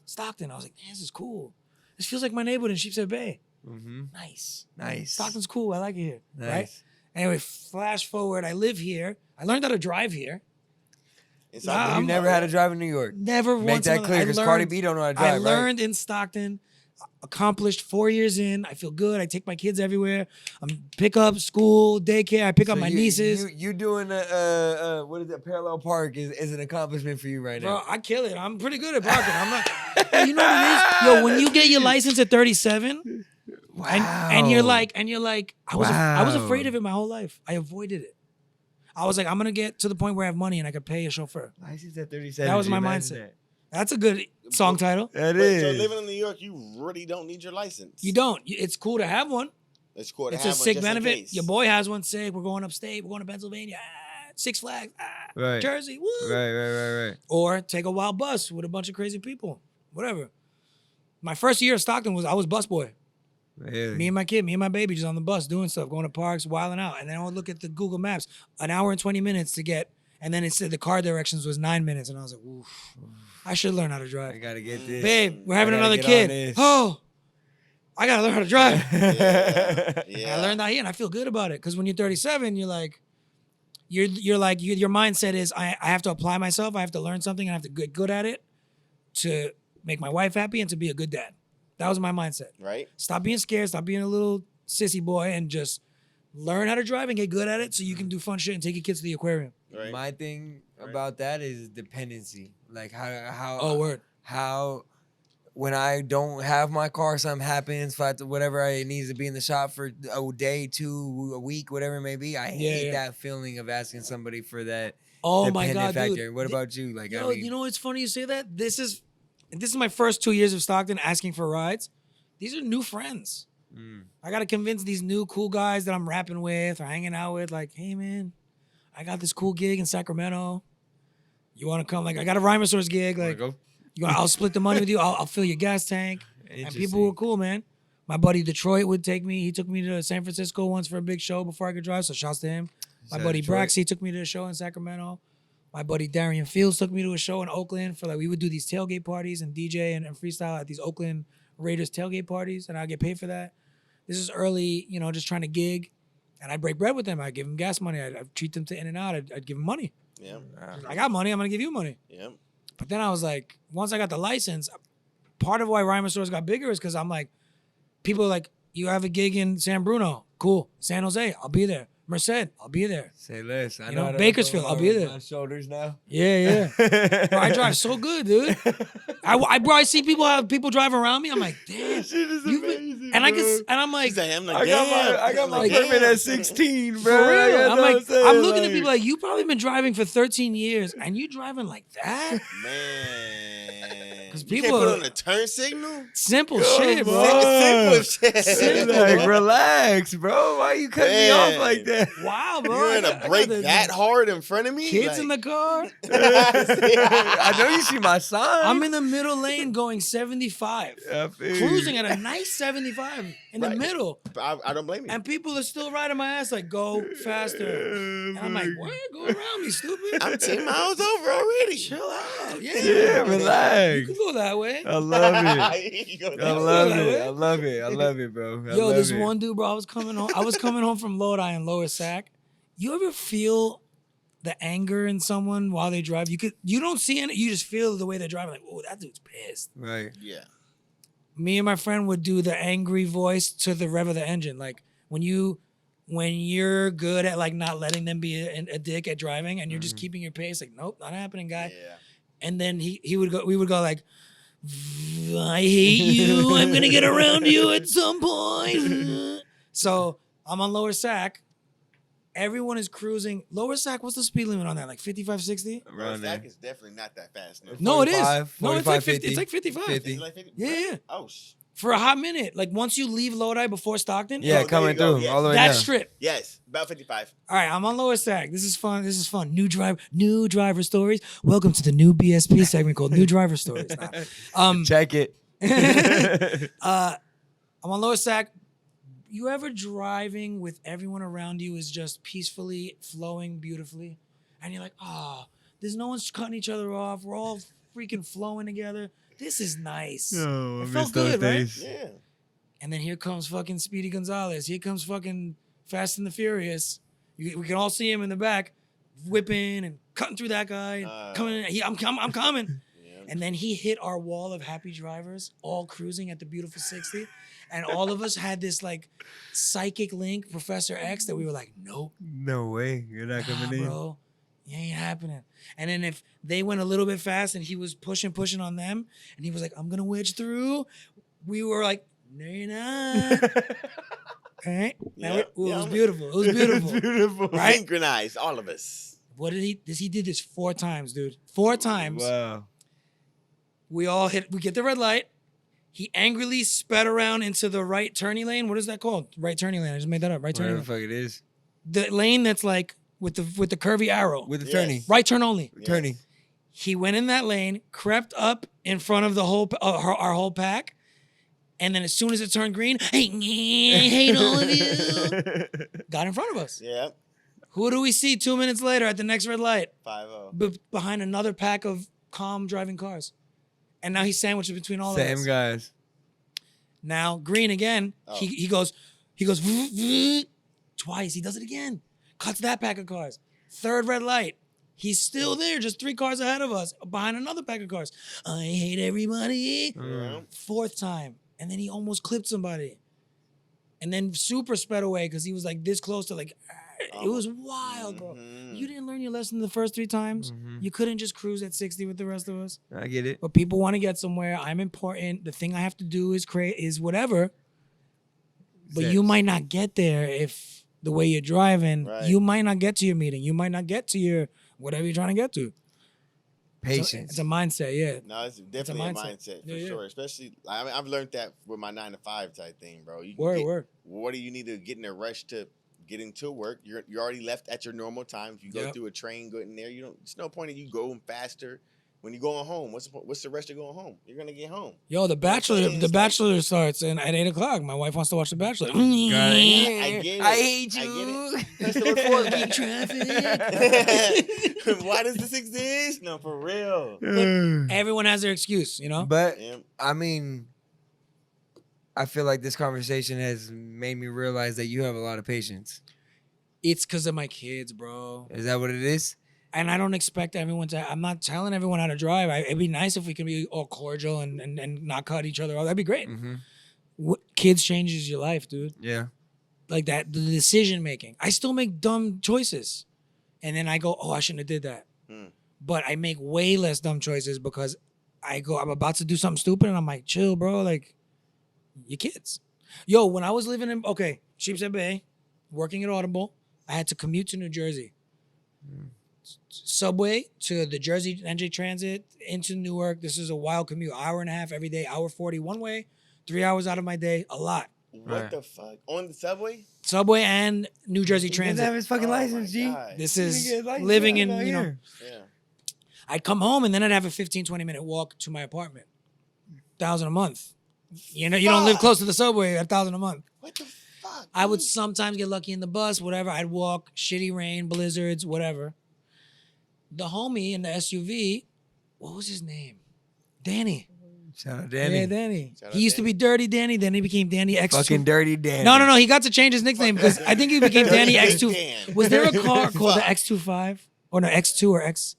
Stockton, I was like, man, this is cool. This feels like my neighborhood in Sheepshead Bay. Nice. Nice. Stockton's cool. I like it here. Nice. Right? Anyway, flash forward. I live here. I learned how to drive here. Inside You never had to drive in New York. Never Make once. that clear, because Cardi B don't know how to drive, I right? learned in Stockton, accomplished 4 years in. I feel good. I take my kids everywhere. Pick up, school, daycare. I pick up my nieces. You doing what is it? Parallel park is an accomplishment for you right Bro, now. I kill it. I'm pretty good at parking. I'm not. Hey, you know what it is? Yo, when you get your license at 37, Wow. and you're like, I was afraid Wow. of it my whole life. I avoided it. I was like, I'm gonna get to the point where I have money and I could pay a chauffeur. License at 37. That was my imagine mindset. That's a good song title. That But, is. so living in New York, you really don't need your license. You don't. It's cool to have one. It's cool to It's have a one sick just in benefit. case. Your boy has one sick. We're going upstate. We're going to Pennsylvania. Six Flags. Right. Jersey. Woo. Right. Or take a wild bus with a bunch of crazy people. Whatever. My first year of Stockton I was busboy. Really? Me and my kid, me and my baby just on the bus doing stuff, going to parks, wilding out. And then I would look at the Google Maps, an hour and 20 minutes to get, and then it said the car directions was 9 minutes. And I was like, oof, I should learn how to I drive. gotta get this. Babe, we're having I gotta another get on kid. this. Oh, I got to learn how to drive. Yeah. And I learned that here and I feel good about it. Because when you're 37, you're like, your mindset is I have to apply myself. I have to learn something. I have to get good at it to make my wife happy, and to be a good dad. That was my mindset. Right. Stop being scared. Stop being a little sissy boy, and just learn how to drive and get good at it, so you can do fun shit and take your kids to the aquarium. Right. My thing about that is dependency. Like how Oh, word. how when I don't have my car, something happens, whatever it needs to be in the shop for a day, 2, a week, whatever it may be. I hate that feeling of asking somebody for that Oh my dependent God, factor. dude. What about you? Like, Yo, you know it's funny you say that? This is my first 2 years of Stockton asking for rides. These are new friends. I gotta convince these new cool guys that I'm rapping with or hanging out with, like, hey man, I got this cool gig in Sacramento. You wanna come? Like, I got a Rhinosaurus gig. Like, go? I'll split the money with you. I'll fill your gas tank. And people were cool, man. My buddy Detroit would take me. He took me to San Francisco once for a big show before I could drive. So shouts to him. My buddy Brax, he took me to a show in Sacramento. My buddy Darian Fields took me to a show in Oakland for we would do these tailgate parties and DJ and freestyle at these Oakland Raiders tailgate parties, and I'd get paid for that. This is early, just trying to gig, and I'd break bread with them. I'd give them gas money. I'd treat them to In-N-Out. I'd give them money. Yeah. I got money. I'm gonna give you money. Yeah. But then I was like, once I got the license, part of why Rhymer Stores got bigger is because I'm like, people are like, you have a gig in San Bruno, cool. San Jose, I'll be there. Merced, I'll be there. Say less. I You know know, how to Bakersfield, throw I'll be there. My shoulders now. Yeah. Bro, I drive so good, dude. I see people drive around me. I'm like, damn. Shit is you've been- amazing, and I bro. guess, and I'm like, He's like, I'm like, I got my permit at 16, bro. for real. That's I'm what like, saying, I'm looking at people like, you probably been driving for 13 years, and you driving like that? Man. 'Cause You people can't put are- on a turn signal? Simple shit, bro. on. Simple shit. Simple, Like, bro. relax, bro. Why you cutting me off Man. like that? Wow, bro. You're I gonna got- I break got the that hard in front of me? Kids in the car. I know you see my sign. I'm in the middle lane going 75. I feel you. Cruising at a nice 75 in the Right. middle. I don't blame you. And people are still riding my ass like, go faster. And I'm like, what? Go around me, stupid. I'm 10 miles over already. Chill out. Yeah, Yeah, relax. You can go that way. I love it. You go I down. love that it. way. I love it. I love it, bro. I Yo, love this it. one dude, bro, I was coming home from Lodi in Lower Sac. You ever feel the anger in someone while they drive? You don't see it, you just feel the way they're driving, like, oh, that dude's pissed. Right. Yeah. Me and my friend would do the angry voice to the rev of the engine. Like when you're good at like not letting them be a dick at driving and you're just keeping your pace, like, nope, not happening, guy. Yeah. And then we would go like, I hate you. I'm gonna get around you at some point. So I'm on Lower Sac. Everyone is cruising. Lower Sac, what's the speed limit on that? Like 55, 60? Around Stack there. is definitely not that fast. No, it is. 45, No, it's like 50. 50. It's like 55. 50. Is it like 50? Yeah. Oh, For a hot minute. Like once you leave Lodi before Stockton. Yeah, there you coming go, through yes. all the way That down. strip. yes, about 55. All right, I'm on Lower Sac. This is fun. New driver stories. Welcome to the new BSP segment called New Driver Stories. Nah. Check it. I'm on Lower Sac. You ever driving with everyone around you is just peacefully flowing beautifully, and you're like, there's no one's cutting each other off. We're all freaking flowing together. This is nice. Oh, I It miss felt those good, right? days. Yeah. And then here comes fucking Speedy Gonzalez. Here comes fucking Fast and the Furious. We can all see him in the back, whipping and cutting through that guy. I'm coming. Yeah. And then he hit our wall of happy drivers, all cruising at the beautiful 60. And all of us had this like psychic link, Professor X, that we were like, nope, No way. You're not coming in. bro. It ain't happening. And then if they went a little bit fast and he was pushing on them, and he was like, I'm gonna wedge through, we were like, no, you're not. Right? Yeah. It was beautiful. It was beautiful. Beautiful. Right? Synchronized, all of us. What did he? He did this 4 times, dude. 4 times. Wow. We get the red light. He angrily sped around into the right turning lane. What is that called? Right turning lane. I just made that up. Right turning Whatever the lane. fuck it is. The lane that's like with the curvy arrow. With the Yes. turning. Right turn only. Yes. Turning. He went in that lane, crept up in front of the whole our whole pack, and then as soon as it turned green, I hate all of you. Got in front of us. Yeah. Who do we see 2 minutes later at the next red light? 5-0. Behind another pack of calm driving cars. And now he's sandwiched between all of us. Same guys. Now green again. Oh. He goes twice. He does it again. Cuts that pack of cars. Third red light. He's still there, just 3 cars ahead of us, behind another pack of cars. I hate everybody. Yeah. 4th time. And then he almost clipped somebody. And then super sped away because he was like this close to like, it was wild, bro. You didn't learn your lesson the first 3 times. You couldn't just cruise at 60 with the rest of us. I get it. But people want to get somewhere. I'm important. The thing I have to do is whatever. But you might not get there if the way you're driving, you might not get to your meeting. You might not get to your whatever you're trying to get to. Patience. It's a mindset, yeah. No, it's definitely a mindset for sure. Especially, I mean, I've learned that with my 9 to 5 type thing, bro. You Word. What do you need to get in a rush to getting to work? You're already left at your normal time. If you go through a train, go in there. There's no point in you going faster. When you're going home, what's the rush to going home? You're gonna get home. Yo, The Bachelor starts at 8:00. My wife wants to watch The Bachelor. I get it. I hate I you. get it. Traffic. Why does this exist? No, for real. Everyone has their excuse, But I mean, I feel like this conversation has made me realize that you have a lot of patience. It's because of my kids, bro. Is that what it is? And I don't expect everyone to. I'm not telling everyone how to drive. It'd be nice if we can be all cordial and not cut each other off. That'd be great. Kids changes your life, dude. Yeah. Like that, the decision making. I still make dumb choices, and then I go, "Oh, I shouldn't have did that." But I make way less dumb choices because I'm about to do something stupid, and I'm like, "Chill, bro. Like, your kids." Yo, when I was living in Sheepshead Bay, working at Audible, I had to commute to New Jersey. Subway to the Jersey NJ Transit into Newark. This is a wild commute. 1.5 hours every day, 1:40 one way, 3 hours out of my day. A lot. What the fuck? On the subway? Subway and New Jersey Transit. He doesn't have his fucking license, G. This is living in, Yeah. I'd come home and then I'd have a 15-20 minute walk to my apartment. $1,000 a month. You don't live close to the subway, $1,000 a month. What the fuck? I would sometimes get lucky in the bus, whatever. I'd walk, shitty rain, blizzards, whatever. The homie in the SUV, what was his name? Danny. Shout out Danny. Yeah, Danny. He used to be Dirty Danny, then he became Danny X2. Fucking Dirty Danny. No. He got to change his nickname because I think he became Danny X2. Was there a car called the X25? Or no, X2 or X?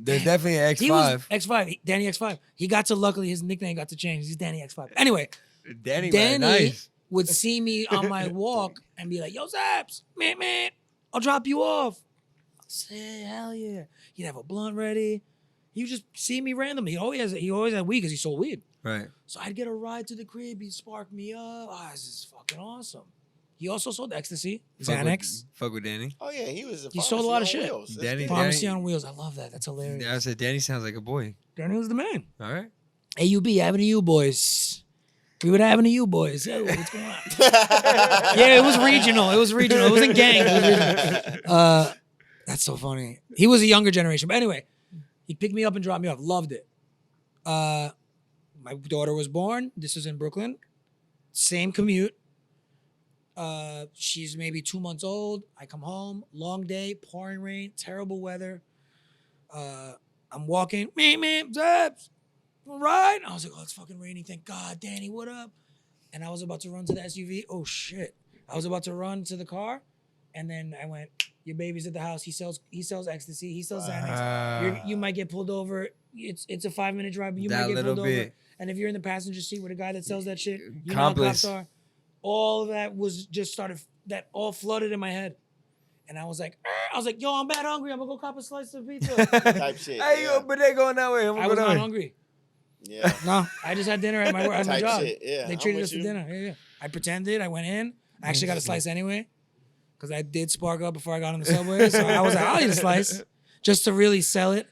There's definitely an X5. He was X5, Danny X5. He got to, luckily, his nickname got to change. He's Danny X5. Anyway, Danny Danny would see me on my walk and be like, "Yo, Zeps, man, I'll drop you off." Say, hell yeah. He'd have a blunt ready. He would just see me randomly. He always had weed because he sold weed. Right. So I'd get a ride to the crib. He'd spark me up. This is fucking awesome. He also sold ecstasy, Xanax. Fuck with Danny. Oh yeah, he sold a lot of shit. Pharmacy Danny. on wheels. I love that. That's hilarious. Yeah, I said Danny sounds like a boy. Danny was the man. All right. AUB, Avenue U boys. We would Avenue U boys. Yo, what's going on? Yeah, it was regional. It wasn't gang. It was that's so funny. He was a younger generation. But anyway, he picked me up and dropped me off. Loved it. My daughter was born. This is in Brooklyn. Same commute. She's maybe 2 months old. I come home. Long day. Pouring rain. Terrible weather. I'm walking. Zeps. Right? I was like, oh, it's fucking raining. Thank God. Danny, what up? And I was about to run to the SUV. Oh, shit. I was about to run to the car. And then I went, your baby's at the house. He sells ecstasy. He sells Xanax. You might get pulled over. It's a 5-minute drive, but you might get pulled over. And if you're in the passenger seat with a guy that sells that shit, you know how cops are. All of that was just that all flooded in my head. And I was like, yo, I'm bad hungry. I'm going to go cop a slice of pizza. Type shit. Hey, yo, but they going that way. I was not hungry. Yeah. No, I just had dinner at my job. Shit. Yeah. They treated us to dinner. Yeah. I pretended. I went in. I actually got a slice anyway. Because I did spark up before I got on the subway. So I was like, I'll eat a slice. Just to really sell it.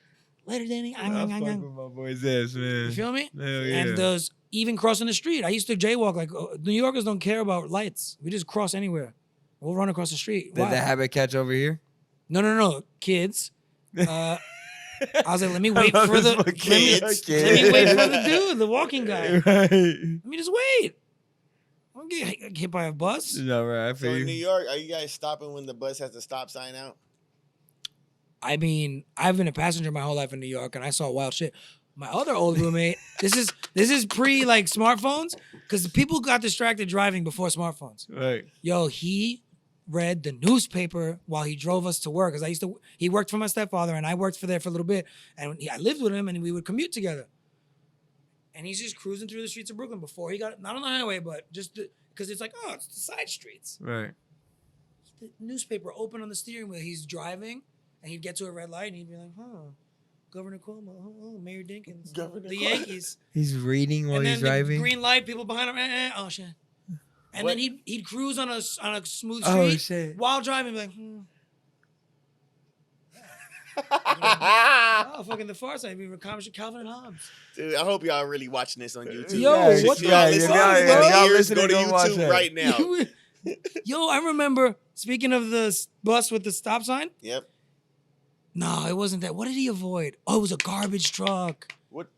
Later, Danny. I'm fucking with my boy's ass, man. You feel me? Hell yeah. And those, even crossing the street. I used to jaywalk. Like, New Yorkers don't care about lights. We just cross anywhere. We'll run across the street. Did that habit catch over here? No. Kids. I was like, let me wait for the dude, the walking guy. Right. Let me just wait. I don't get hit by a bus. No, right. I feel So in you. New York, are you guys stopping when the bus has the stop sign out? I mean, I've been a passenger my whole life in New York, and I saw wild shit. My other old roommate, this is pre like smartphones, because people got distracted driving before smartphones. Right. Yo, he read the newspaper while he drove us to work. Because he worked for my stepfather and I worked for a little bit. And I lived with him and we would commute together. And he's just cruising through the streets of Brooklyn before he got, not on the highway, but just because it's like, oh, it's the side streets. Right. The newspaper open on the steering wheel. He's driving and he'd get to a red light and he'd be like, Governor Cuomo, Mayor Dinkins, the Yankees. He's reading while and he's then driving. The green light, people behind him, oh shit. And then he'd cruise on a smooth street Oh, shit. while driving, be like, oh, fucking the far side, be Calvin and Hobbes. Dude, I hope y'all really watching this on YouTube. Yo, what the fuck, y'all Ears, listening, go to go watch YouTube that. right now. Yo, I remember, speaking of the bus with the stop sign. Yep. No, it wasn't that. What did he avoid? Oh, it was a garbage truck. What?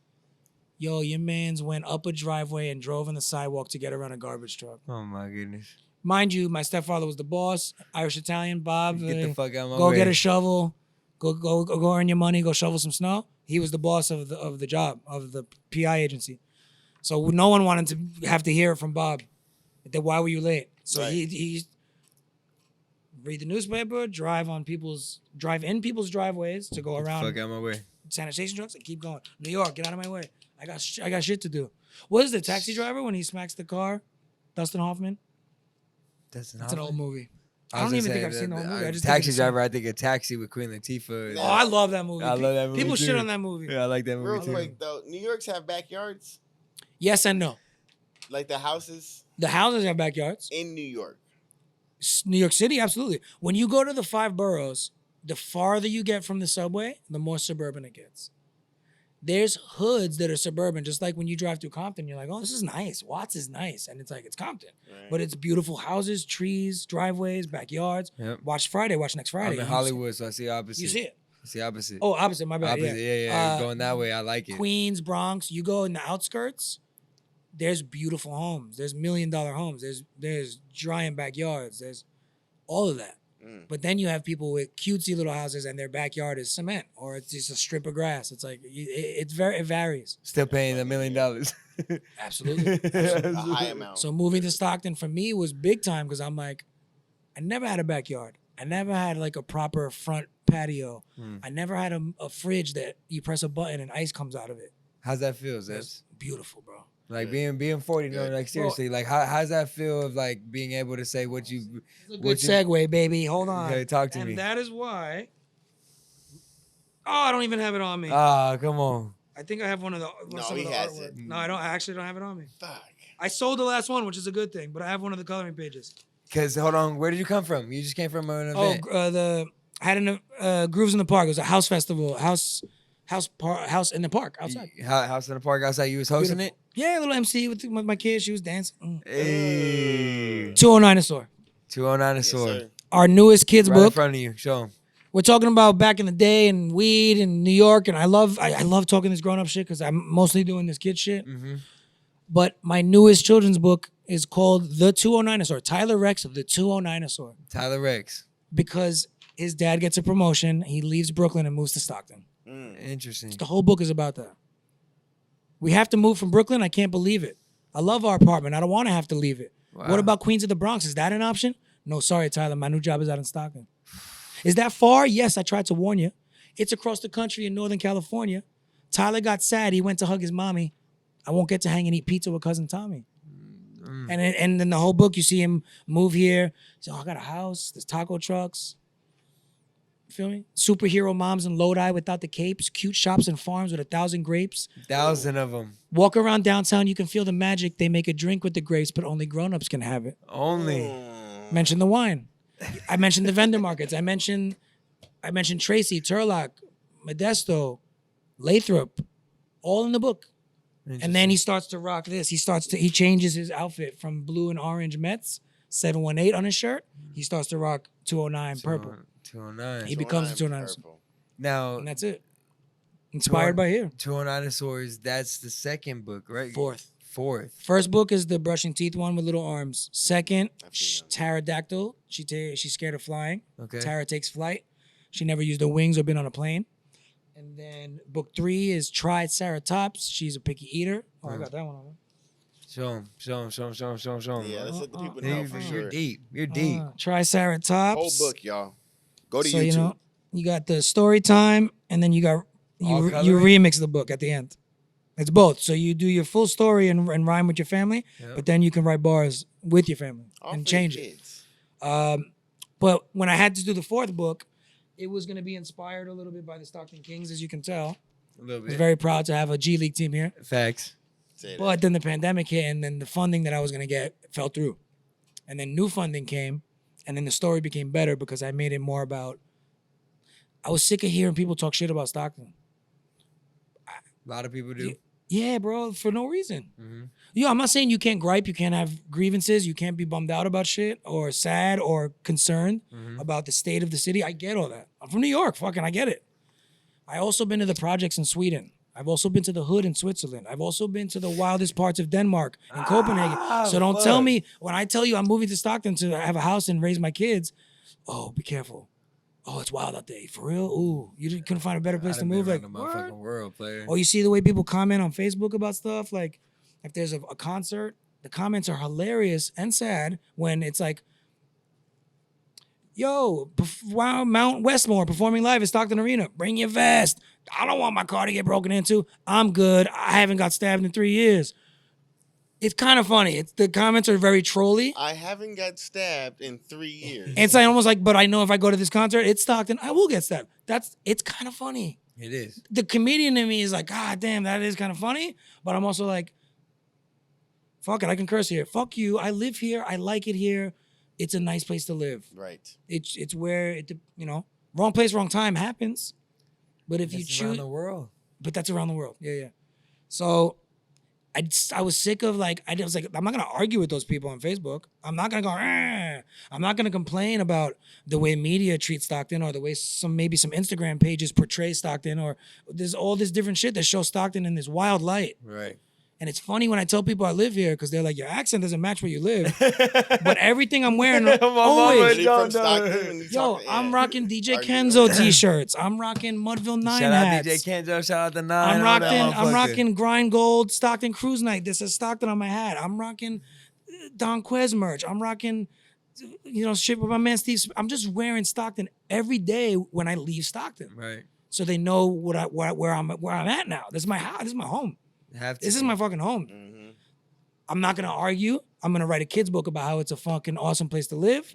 Yo, your mans went up a driveway and drove on the sidewalk to get around a garbage truck. Oh my goodness. Mind you, my stepfather was the boss, Irish Italian, Bob. Get the fuck out of my Go way. get a shovel. Go earn your money. Go shovel some snow. He was the boss of the job, of the PI agency. So no one wanted to have to hear it from Bob. That why were you late? So Right. he read the newspaper, drive in people's driveways to go around Fuck out of my way. sanitation trucks and keep going. New York, get out of my way. I got shit to do. What is the taxi driver when he smacks the car? Dustin Hoffman. That's It's an old movie. I was don't gonna even say think I've seen the whole movie. I just Taxi think it's Driver. I think a Taxi with Queen Latifah. Oh, I love that movie. I love that movie People too. shit on that movie. Yeah, I like that movie Real too. quick though, New York's have backyards, Yes and no. like the houses The houses have backyards. in New York. New York City, absolutely. When you go to the 5 boroughs, the farther you get from the subway, the more suburban it gets. There's hoods that are suburban, just like when you drive through Compton, you're like, oh, this is nice. Watts is nice. And it's like, it's Compton. Right. But it's beautiful houses, trees, driveways, backyards. Yep. Watch Next Friday. I'm in You see- Hollywood, so I see opposite. You see it. I see opposite. Oh, opposite, my bad. opposite. Yeah. Going that way, I like it. Queens, Bronx, you go in the outskirts, there's beautiful homes. There's $1 million homes. There's giant backyards. There's all of that. But then you have people with cutesy little houses and their backyard is cement or it's just a strip of grass. It's like it varies. Still paying $1 million. Absolutely. A high amount. So moving to Stockton for me was big time because I'm like, I never had a backyard. I never had like a proper front patio. I never had a fridge that you press a button and ice comes out of it. How's that feel, Zeps? That's beautiful, bro. Like being 40, no, like seriously, like how's that feel of like being able to say what you? It's a good segue, baby. Hold on. Okay, talk to and me. that is why. Oh, I don't even have it on me. Ah, come on. I think I have one of the. No, some he of the has artwork. it. No, I don't. I actually don't have it on me. Fuck. I sold the last one, which is a good thing, but I have one of the coloring pages. Cause hold on, where did you come from? You just came from an Oh, event. I had an Grooves in the Park. It was a house festival, house in the park outside. House in the park outside. You was hosting Beautiful. it. Yeah, a little MC with my kids. She was dancing. Hey, 209 209 Yes, sir. Our newest kids right in book. front of you. Show them. We're talking about back in the day and weed in New York, and I love talking this grown up shit because I'm mostly doing this kid shit. Mm-hmm. But my newest children's book is called The 209 Tyler Rex of The 209 Tyler Rex. because his dad gets a promotion, he leaves Brooklyn and moves to Stockton. Interesting. The whole book is about that. We have to move from Brooklyn. I can't believe it. I love our apartment. I don't want to have to leave it. Wow. What about Queens of the Bronx? Is that an option? No, sorry, Tyler. My new job is out in Stockton. Is that far? Yes, I tried to warn you. It's across the country in Northern California. Tyler got sad. He went to hug his mommy. I won't get to hang and eat pizza with cousin Tommy. And then the whole book, you see him move here. So I got a house. There's taco trucks. Feel me? Superhero moms in Lodi without the capes. Cute shops and farms with 1,000 grapes. 1,000 of them. Walk around downtown, you can feel the magic. They make a drink with the grapes, but only grown-ups can have it. Only. Mention the wine. I mentioned the vendor markets. I mentioned Tracy, Turlock, Modesto, Lathrop, all in the book. And then he starts to rock this. He changes his outfit from blue and orange Mets, 718 on his shirt. He starts to rock 209 purple. 209. He becomes a 209. Purple. Now, And that's it. Inspired by here. 209 that's the second book, right? Fourth. Fourth. Book is the brushing teeth one with little arms. Second, I've seen them. pterodactyl. She's scared of flying. Okay. Tara takes flight. She never used her wings or been on a plane. And then book 3 is Triceratops. She's a picky eater. Oh, I got that one on. Show him. Yeah, let's let the people know You're, for you're sure. deep. You're deep. Triceratops. Whole book, y'all. Go to So YouTube. you know, you got the story time, and then you got All you coloring? remix the book at the end. It's both. So you do your full story and rhyme with your family, Yep. but then you can write bars with your family All and for change the it. kids. But when I had to do the fourth book, it was going to be inspired a little bit by the Stockton Kings, as you can tell. A little I was bit. very proud to have a G League team here. Facts. Say that. But then the pandemic hit, and then the funding that I was going to get fell through. And then new funding came, and then the story became better because I made it more about. I was sick of hearing people talk shit about Stockton. A lot of people do. Yeah, bro, for no reason. Mm-hmm. Yo, I'm not saying you can't gripe, you can't have grievances, you can't be bummed out about shit or sad or concerned about the state of the city. I get all that. I'm from New York, fucking, I get it. I also been to the projects in Sweden. I've also been to the hood in Switzerland. I've also been to the wildest parts of Denmark and Copenhagen. So don't tell me when I tell you I'm moving to Stockton to have a house and raise my kids. Oh, be careful. Oh, it's wild out there. For real? Ooh, you couldn't find a better place to move. Like, the motherfucking world, player. or you see the way people comment on Facebook about stuff. Like, if there's a concert, the comments are hilarious and sad when it's like, yo, wow, Mount Westmore performing live at Stockton Arena. Bring your vest. I don't want my car to get broken into. I'm good. I haven't got stabbed in 3 years. It's kind of funny. The comments are very trolly. I haven't got stabbed in 3 years. It's like almost like, but I know if I go to this concert, it's Stockton, I will get stabbed. It's kind of funny. It is. The comedian in me is like, God damn, that is kind of funny. But I'm also like, fuck it, I can curse here. Fuck you. I live here. I like it here. It's a nice place to live. Right. It's where wrong place, wrong time happens. But if you That's choose, around the world. but that's around the world. Yeah. So I was sick of I was like, I'm not gonna argue with those people on Facebook. I'm not gonna go. "Argh." I'm not gonna complain about the way media treats Stockton or the way maybe some Instagram pages portray Stockton or there's all this different shit that shows Stockton in this wild light. Right. And it's funny when I tell people I live here because they're like, your accent doesn't match where you live. But everything I'm wearing always. Really from Stockton when you Yo, talk- I'm yeah. rocking DJ Are you Kenzo really? t-shirts. I'm rocking Mudville 9 Shout out hats. DJ Kenzo. Shout out the 9. I'm rocking Grind Gold Stockton Cruise Night. This is Stockton on my hat. I'm rocking Don Quez merch. I'm rocking, shit with my man Steve. I'm just wearing Stockton every day when I leave Stockton. Right. So they know where I'm at now. This is my house. This is my home. This is my fucking home. Mhm. I'm not gonna argue. I'm gonna write a kid's book about how it's a fucking awesome place to live,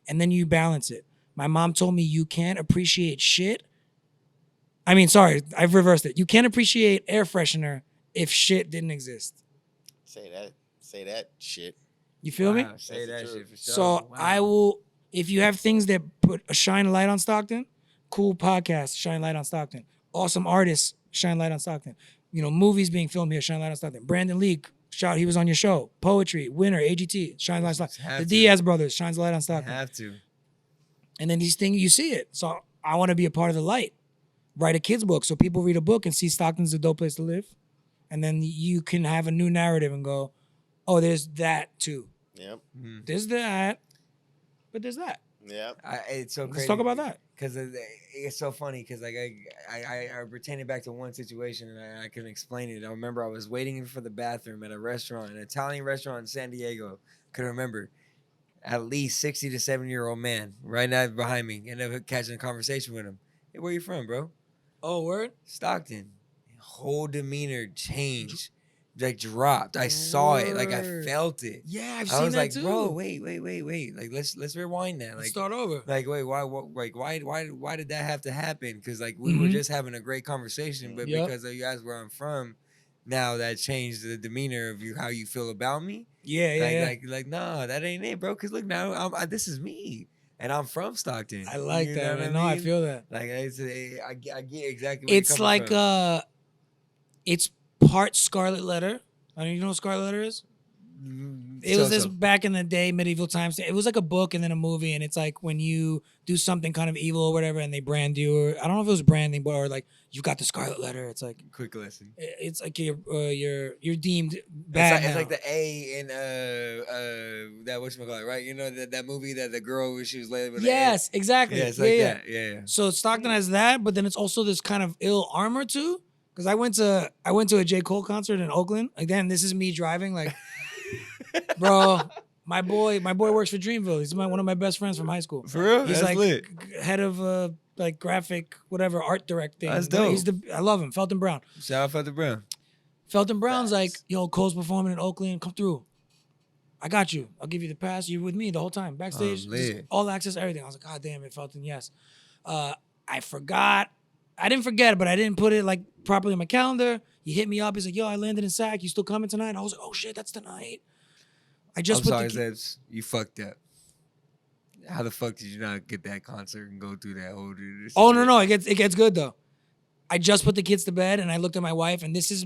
and then you balance it. My mom told me you can't appreciate shit. I mean, sorry, I've reversed it. You can't appreciate air freshener if shit didn't exist. Say that shit. You feel me? Say that That's the shit for sure. So Wow. I will. If you have things that shine a light on Stockton, cool podcast, shine light on Stockton. Awesome artists, shine light on Stockton. Movies being filmed here, shine light on Stockton. Brandon Lee, he was on your show. Poetry, winner, AGT, shines light on Stockton. The Diaz brothers, shines light on Stockton. Have to. And then these things, you see it. So I want to be a part of the light. Write a kid's book so people read a book and see Stockton's a dope place to live. And then you can have a new narrative and go, oh, there's that too. Yep. There's that, but there's that. Yep. It's so crazy. Let's talk about that. Because it's so funny because I pertain it back to one situation and I can explain it. I remember I was waiting for the bathroom at a restaurant, an Italian restaurant in San Diego. Could remember at least 60 to 70-year-old man right now behind me, and then catching a conversation with him. Hey, where you from, bro? Oh, word? Stockton. Whole demeanor changed. Dropped. I saw it. I felt it. Yeah, I've I seen was that like, too. bro, wait. Like, let's rewind that. Like, Start over. Like, wait, why did that have to happen? Because we were just having a great conversation, but because you guys where I'm from, now that changed the demeanor of how you feel about me. Yeah. Like, nah, that ain't it, bro. Because look, now this is me, and I'm from Stockton. I like You that, know man. what No, I mean? feel that. Like, I get exactly. Where It's you're coming like from. it's part Scarlet Letter. I mean, you know what Scarlet Letter is? It was this back in the day, medieval times. It was like a book and then a movie, and it's like when you do something kind of evil or whatever, and they brand you. Or I don't know if it was branding, but or like you got the Scarlet Letter. It's like quick lesson. it's like you're deemed bad. It's like the A in that whatchamacallit, right? You know that movie that the girl she was laying with. Yes, the A? exactly. Yeah, it's like that. Yeah. So Stockton has that, but then it's also this kind of ill armor too. Because I went to a J. Cole concert in Oakland. Again, this is me driving. Like, bro, my boy works for Dreamville. He's one of my best friends from high school. For real? He's That's like lit. head of like graphic, whatever, art directing. That's dope. I love him. Felton Brown. Shout out Feather Brown. Felton Brown's like, Facts. yo, Cole's performing in Oakland. Come through. I got you. I'll give you the pass. You're with me the whole time. Backstage, lit. just all access, everything. I was like, God damn it, Felton, yes. I forgot. I didn't forget, but I didn't put it like properly in my calendar. He hit me up. He's like, yo, I landed in SAC. You still coming tonight? I was like, oh shit, that's tonight. I just I'm sorry, Zeps. You fucked up. How the fuck did you not get that concert and go through that whole? Oh no, it gets good though. I just put the kids to bed and I looked at my wife and this is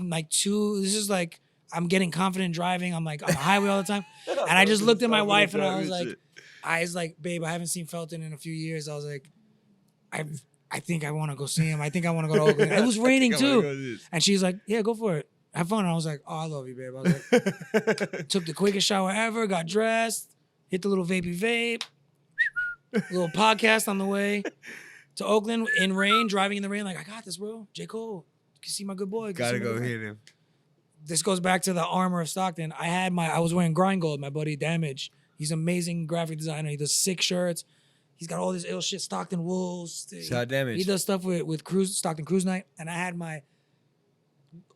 like I'm getting confident driving. I'm like on the highway all the time. And I just looked at my wife and I was like, babe, I haven't seen Felton in a few years. I was like, I think I want to go see him. I think I want to go to Oakland. It was raining too. And she's like, yeah, go for it. Have fun. And I was like, oh, I love you, babe. I was like, took the quickest shower ever, got dressed, hit the little vapey vape, little podcast on the way to Oakland in rain, driving in the rain. Like, I got this, bro. J. Cole. You can see my good boy. Gotta go hit him. This goes back to the armor of Stockton. I was wearing Grind Gold, my buddy Damage. He's an amazing graphic designer. He does sick shirts. He's got all this ill shit, Stockton Wolves. Shout Damage. He does stuff with Stockton Cruise Night. And I had my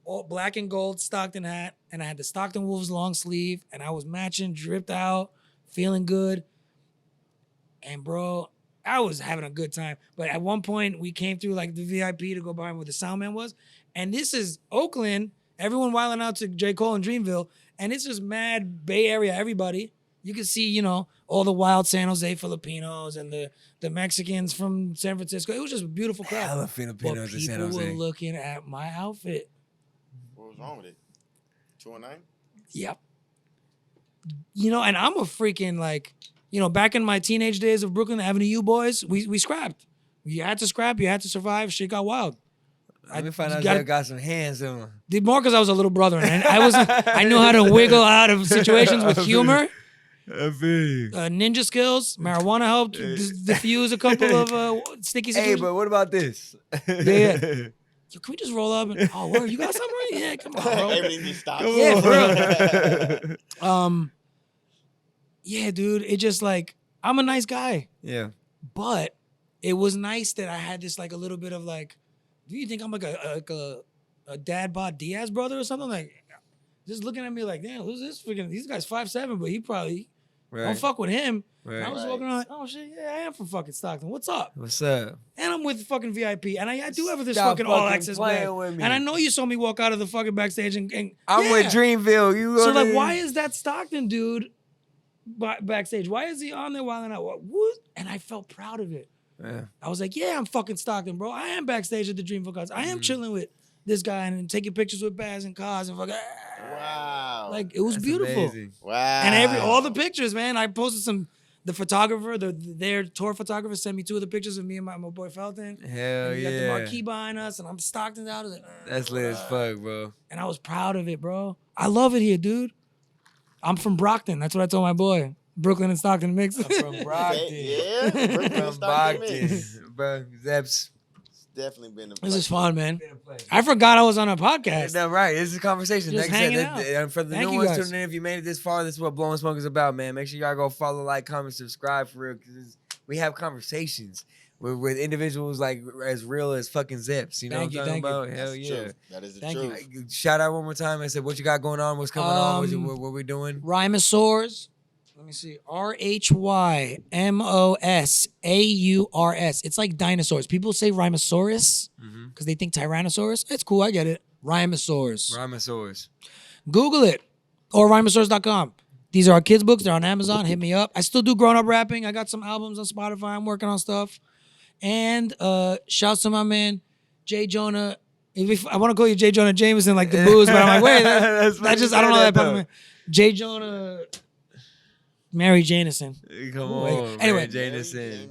all black and gold Stockton hat. And I had the Stockton Wolves long sleeve. And I was matching, dripped out, feeling good. And bro, I was having a good time. But at one point, we came through like the VIP to go by where the sound man was. And this is Oakland. Everyone wilding out to J. Cole and Dreamville. And it's just mad Bay Area, everybody. You can see, you know, all the wild San Jose Filipinos and the Mexicans from San Francisco. It was just a beautiful crowd. Hella Filipinos in San People Jose. were looking at my outfit. What was wrong with it? 209? Yep. You know, and I'm a freaking like, you know, back in my teenage days of Brooklyn Avenue U boys, we scrapped. You had to scrap. You had to survive. Shit got wild. Let me find out gotta- I got some hands on him. Did more because I was a little brother and I knew how to wiggle out of situations with humor. Ninja skills, marijuana helped diffuse a couple of sticky situations. Hey, but what about this? Yeah. Yo, can we just roll up? And, oh, word, you got something right? Yeah, come on, bro. Everything just stopped. Yeah, for real. Yeah, dude. It just like I'm a nice guy, Yeah. but it was nice that I had this like a little bit of like, do you think I'm like a dad bod Diaz brother or something? Like, just looking at me like, damn, who's this freaking? These guys 5'7", but he probably don't fuck with him. Right. And I was Right. walking around like, oh shit, yeah, I am from fucking Stockton. What's up? What's up? And I'm with fucking VIP, and I do have this Stop fucking all fucking access playing bag. with me. And I know you saw me walk out of the fucking backstage, and I'm yeah. with Dreamville. You So gonna- like, why is that Stockton dude backstage? Why is he on there wilding out? What? And I felt proud of it. Yeah. I was like, yeah, I'm fucking Stockton, bro. I am backstage at the Dreamville Cars. I am chilling with this guy and taking pictures with Baz and cars and fucking. Wow. Like it was That's beautiful. amazing. Wow. And all the pictures, man. I posted the photographer, their tour photographer sent me 2 of the pictures of me and my boy Felton. Hell And you got the yeah. marquee behind us, and I'm Stockton out. I was like, That's lit as fuck, bro. and I was proud of it, bro. I love it here, dude. I'm from Brockton. That's what I told my boy. Brooklyn and Stockton mix. From Brockton. Yeah. Brooklyn From Stockton Brockton. mix. Bro, Zeps. It's definitely been a This is pleasure. fun, man. I forgot I was on a podcast. No, right. This is a conversation. Just Like I said, hanging out. for the Thank new you ones guys. tuning in, if you made it this far, this is what Blowing Smoke is about, man. Make sure y'all go follow, like, comment, subscribe for real. Because we have conversations with individuals like as real as fucking Zeps. You know Thank you, what I'm thank talking you. about? Hell That's yeah. true. That is the Thank you. truth. Shout out one more time. I said, what you got going on? What's coming on? What we doing? Rhymosaurs. Let me see. RHYMOSAURS. It's like dinosaurs. People say Rhymosaurus because they think Tyrannosaurus. It's cool. I get it. Rhymosaurs. Rhymosaurs. Google it or rhymosaurs.com. These are our kids' books. They're on Amazon. Hit me up. I still do grown-up rapping. I got some albums on Spotify. I'm working on stuff. And shouts to my man, Jay Jonah. I want to call you Jay Jonah Jameson like the booze, but I'm like, wait, That's that funny just, you I don't say know that that, part of though. me. Jay Jonah, Mary Janison. Come Wait, on, anyway. man. Jameson.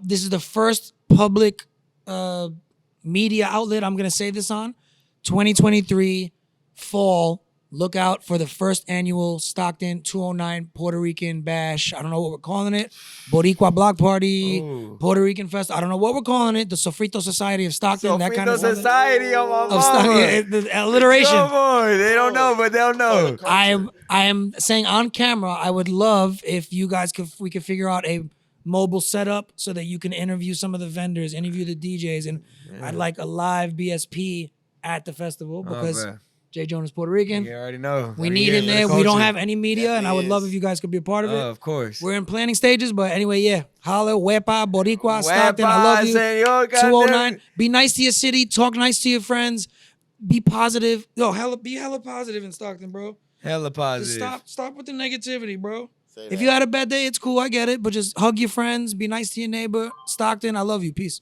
This is the first public media outlet I'm going to say this on. 2023 fall look out for the first annual Stockton 209 Puerto Rican Bash. I don't know what we're calling it. Boricua Block Party, Ooh. Puerto Rican Fest. I don't know what we're calling it. The Sofrito Society of Stockton. that kind of stuff. Society of my Of Stockton. mama. The alliteration. Come on. They don't know, but they'll know. I am saying on camera, I would love if you guys we could figure out a mobile setup so that you can interview some of the vendors, interview the DJs, and I'd like a live BSP at the festival because Jay Jonas Puerto Rican. You already know. We need him there. We don't have any media, and I would love if you guys could be a part of it. Of course. We're in planning stages, but anyway, yeah. Holla, Wepa, Boricua, Stockton, I love you. 209. Be nice to your city. Talk nice to your friends. Be positive. Yo, be hella positive in Stockton, bro. Hella positive. Just stop with the negativity, bro. If you had a bad day, it's cool. I get it. But just hug your friends. Be nice to your neighbor. Stockton, I love you. Peace.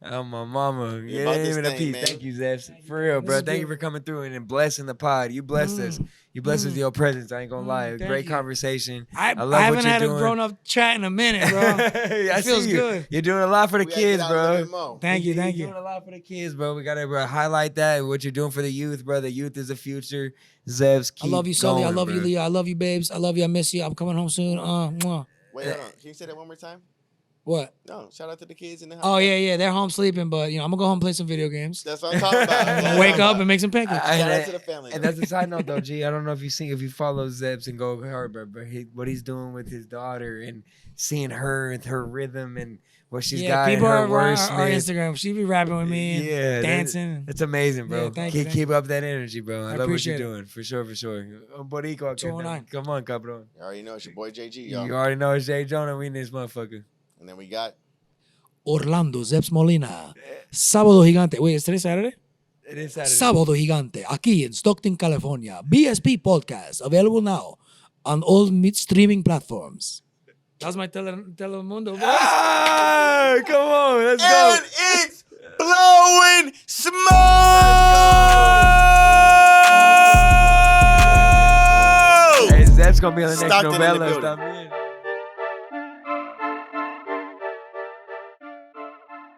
Oh, my mama. You're Yeah, about this even a thing, piece. man. Thank you, Zeps. For real, bro. Thank you for coming through and blessing the pod. You blessed us. You blessed us with your presence. I ain't gonna lie. Thank Great you. conversation. I love haven't what you're had doing. a grown-up chat in a minute, bro. I feels see you. good. You're doing a lot for the We gotta get kids, out a little bro. bit more. Thank you. You're doing a lot for the kids, bro. We gotta highlight that. What you're doing for the youth, bro. The youth is the future. Zeps, I love you, Sully. I love you, bro. Leah. I love you, babes. I love you. I miss you. I'm coming home soon. Mwah. Wait, hold on. Can you say that one more time? What? No, shout out to the kids in the house. Oh, yeah. They're home sleeping, but, I'm going to go home and play some video games. That's what I'm talking about. That's what I'm Wake talking up about. and make some pancakes. Shout out to the family. And though. that's a side note, though, G. I don't know if you follow Zeps and go hard, but what he's doing with his daughter and seeing her and her rhythm and what she's got in people her are on our wordsmith. Instagram. She be rapping with me and dancing. It's amazing, bro. Yeah, thank you. Keep up that energy, bro. I love what appreciate you're it. doing. For sure. Boricua, 209. come on, cabrón. You already know it's your boy JG, y'all. You already know it's Jay Jonah. We in this motherfucker. And then we got Orlando, Zeps Molina. Sábado Gigante. Wait, is today Saturday? It is Saturday. Sábado Gigante, aquí in Stockton, California. BSP Podcast, available now on all streaming platforms. That's my Telemundo voice. Ah, come on, let's go. And it's blowing smoke! Hey, Zep's gonna be on the next Stockton in the novella. building. Stop in.